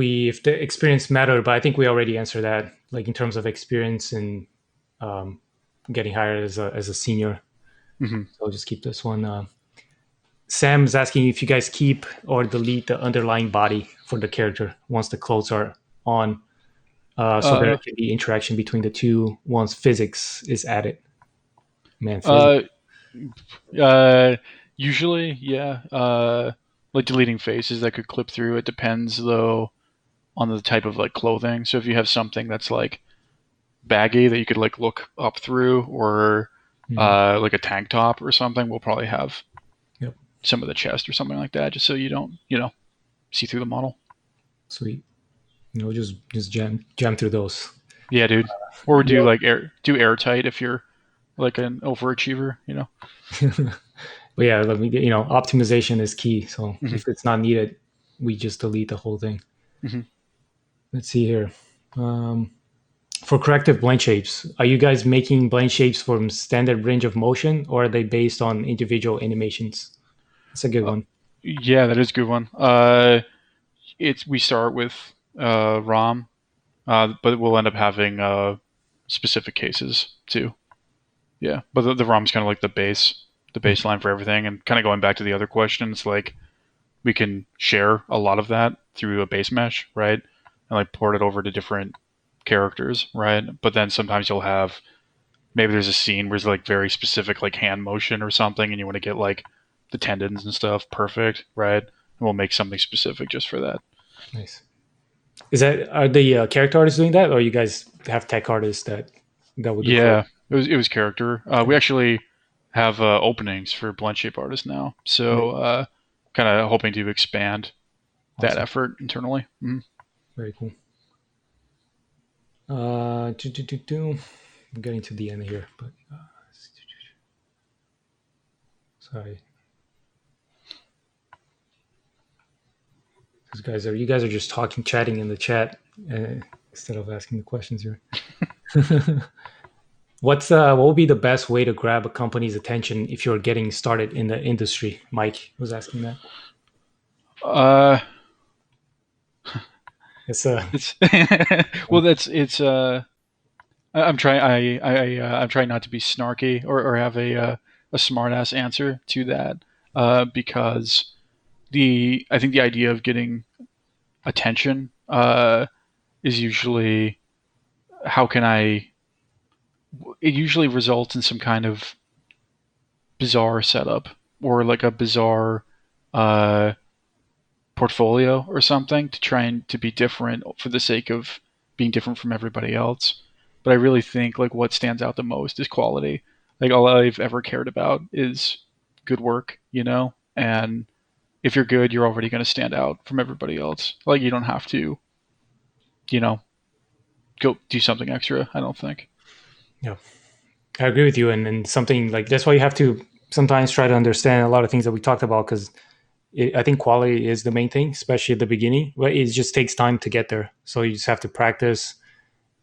S1: the experience mattered, but I think we already answered that. Like in terms of experience and um, getting hired as a senior.
S2: Hmm.
S1: So I'll just keep this one. Sam's asking if you guys keep or delete the underlying body for the character once the clothes are on, so there
S2: Uh,
S1: can be interaction between the two once physics is added. Man, physics.
S2: uh, uh, Usually, yeah. Like deleting faces that could clip through. It depends though on the type of like clothing. So if you have something that's like baggy that you could like look up through, or
S1: Mhm.
S2: like a tank top or something, we'll probably have
S1: Yep,
S2: some of the chest or something like that, just so you don't see through the model.
S1: sweet. Just jam through those.
S2: Yeah, dude. Or do
S1: Yep.
S2: like do airtight if you're like an overachiever.
S1: But yeah, let me optimization is key. So
S2: Hmm.
S1: if it's not needed, we just delete the whole thing.
S2: Hmm.
S1: Let's see here. Um, for corrective blend shapes, are you guys making blend shapes from standard range of motion, or are they based on individual animations? That's a good one.
S2: Yeah, that is a good one. It's we start with ROM, but we'll end up having specific cases too. Yeah, but the ROM's kind of like the baseline for everything. And kind of going back to the other questions, like we can share a lot of that through a base mesh, right? And like port it over to different characters, right? But then sometimes you'll have maybe there's a scene where it's like very specific, like hand motion or something, and you want to get like the tendons and stuff perfect, right? And we'll make something specific just for that.
S1: Nice. Is that are the character artists doing that, or you guys have tech artists that will do code?
S2: Yeah, it was character. We actually have openings for blend shape artists now,
S1: Right.
S2: so kind of hoping to expand that
S1: Awesome.
S2: effort internally. Mhm.
S1: Very cool. I'm getting to the end here, but sorry, you guys are just talking, chatting in the chat instead of asking the questions here. What would be the best way to grab a company's attention if you're getting started in the industry? Mike was asking that.
S2: Uh,
S1: It's
S2: it's well, that's it's. I'm trying. I'm trying not to be snarky or have a smart ass answer to that, because I think the idea of getting attention is usually how can I. It usually results in some kind of bizarre setup or like a bizarre uh, portfolio or something to try and to be different for the sake of being different from everybody else. But I really think like what stands out the most is quality. Like all I've ever cared about is good work, and if you're good, you're already going to stand out from everybody else. Like you don't have to, you know, go do something extra. I don't think.
S1: yeah, I agree with you, and something like that's why you have to sometimes try to understand a lot of things that we talked about because I think quality is the main thing, especially at the beginning. But it just takes time to get there, so you just have to practice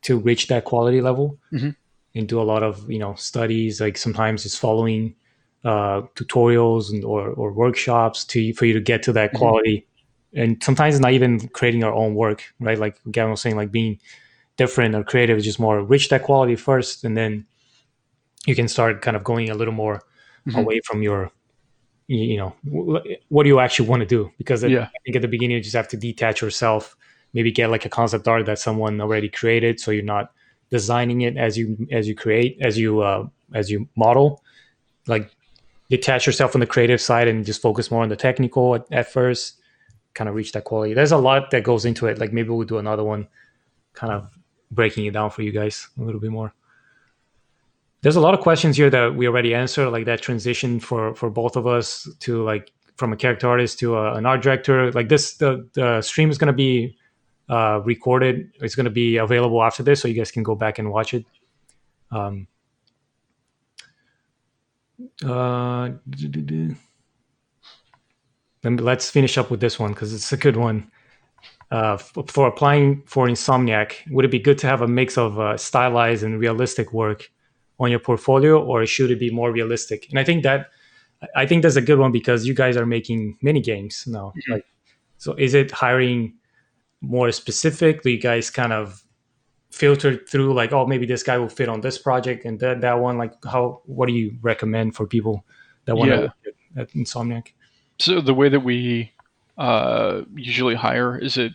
S1: to reach that quality level
S2: Hmm.
S1: and do a lot of studies. Like sometimes it's following tutorials or workshops for you to get to that
S2: Hmm.
S1: quality. And sometimes it's not even creating our own work, right? Like Gavin was saying, like being different or creative is just more reach that quality first, and then you can start kind of going a little more
S2: Hmm.
S1: away from your what do you actually want to do, because I
S2: Yeah.
S1: think at the beginning you just have to detach yourself, maybe get like a concept art that someone already created, so you're not designing it as you create, as you model, like detach yourself from the creative side and just focus more on the technical at first, kind of reach that quality. There's a lot that goes into it, like maybe we'll do another one kind of breaking it down for you guys a little bit more. There's a lot of questions here that we already answered, like that transition for both of us to like from a character artist to an art director. Like this, the stream is going to be recorded. It's going to be available after this, so you guys can go back and watch it. Um, then let's finish up with this one because it's a good one. For applying for Insomniac, would it be good to have a mix of stylized and realistic work on your portfolio, or should it be more realistic? And I think that's a good one because you guys are making mini games now.
S2: Mhm.
S1: Like, so is it hiring more specific? Do you guys kind of filter through like, oh, maybe this guy will fit on this project and that one? Like, what do you recommend for people that want to
S2: Yeah.
S1: work at Insomniac?
S2: So the way that we usually hire is it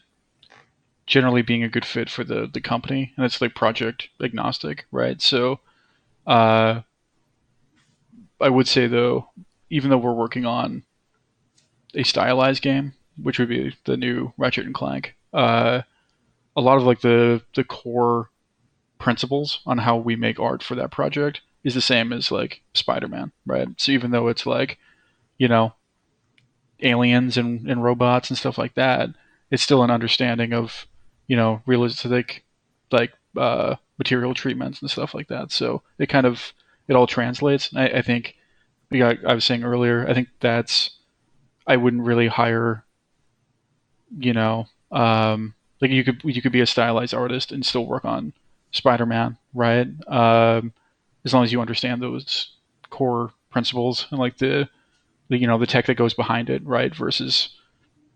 S2: generally being a good fit for the company, and it's like project agnostic, right? So uh, I would say though, even though we're working on a stylized game, which would be the new Ratchet and Clank, a lot of like the core principles on how we make art for that project is the same as like Spider-Man, right? So even though it's like you know aliens and robots and stuff like that, it's still an understanding of realistic like material treatments and stuff like that. So it all translates. I think I was saying earlier. I think that's I wouldn't really hire you know like you could be a stylized artist and still work on Spider-Man, right? As long as you understand those core principles and like the tech that goes behind it, right? Versus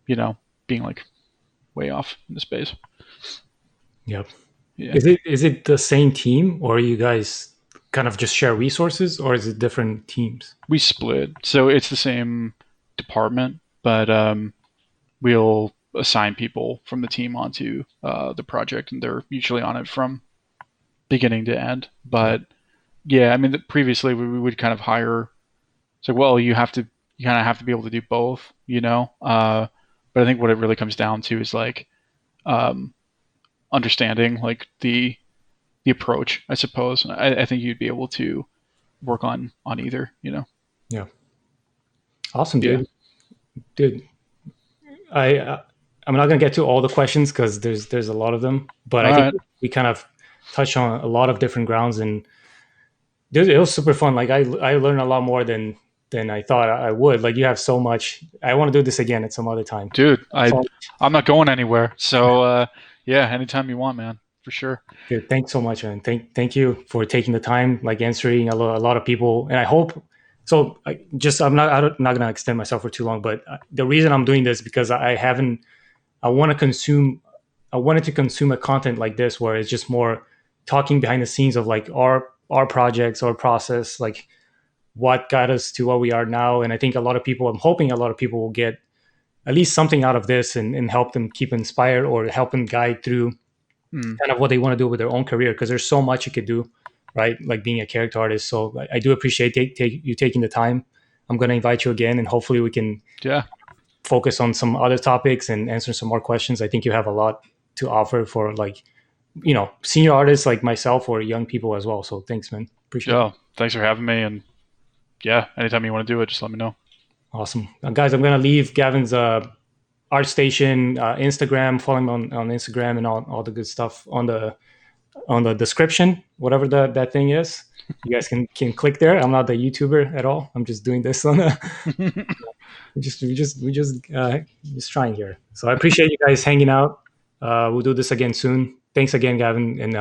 S2: being like way off in the space.
S1: Yep.
S2: Yeah,
S1: Is it the same team, or you guys kind of just share resources, or is it different teams?
S2: we split, so it's the same department, but we'll assign people from the team onto the project, and they're usually on it from beginning to end.
S1: Yep.
S2: But yeah, I mean, previously we would kind of hire. It's like, well, you kind of have to be able to do both, But I think what it really comes down to is like um, understanding like the approach, I suppose. I think you'd be able to work on either. You know.
S1: Yeah. Awesome,
S2: Yeah.
S1: dude. I I'm not gonna get to all the questions because there's a lot of them, but
S2: All
S1: I think
S2: right,
S1: we kind of touched on a lot of different grounds, and dude, it was super fun. Like I learned a lot more than I thought I would. Like you have so much. I want to do this again at some other time.
S2: dude.
S1: So,
S2: I'm not going anywhere. So yeah, anytime you want, man, for sure.
S1: dude, thanks so much, man. Thank you for taking the time, like answering a lot of people, and I hope. So, I'm not gonna extend myself for too long, but the reason I'm doing this because I haven't. I want to consume. I wanted to consume a content like this where it's just more talking behind the scenes of like our projects, our process, like what got us to what we are now. And I think a lot of people, I'm hoping a lot of people will get at least something out of this and help them keep inspired or help them guide through
S2: Mm,
S1: kind of what they want to do with their own career. Because there's so much you could do, right? Like being a character artist. So I do appreciate you taking the time. I'm going to invite you again and hopefully we can
S2: yeah.
S1: focus on some other topics and answer some more questions. I think you have a lot to offer for like, senior artists like myself or young people as well. So thanks, man. Appreciate it.
S2: Joe, thanks for having me. And yeah, anytime you want to do it, just let me know.
S1: Awesome. Guys, I'm going to leave Gavin's ArtStation Instagram, follow him on Instagram and all the good stuff on the description, whatever that thing is. You guys can click there. I'm not the YouTuber at all. I'm just doing this on a we just trying here. So I appreciate you guys hanging out. We'll do this again soon. Thanks again, Gavin, and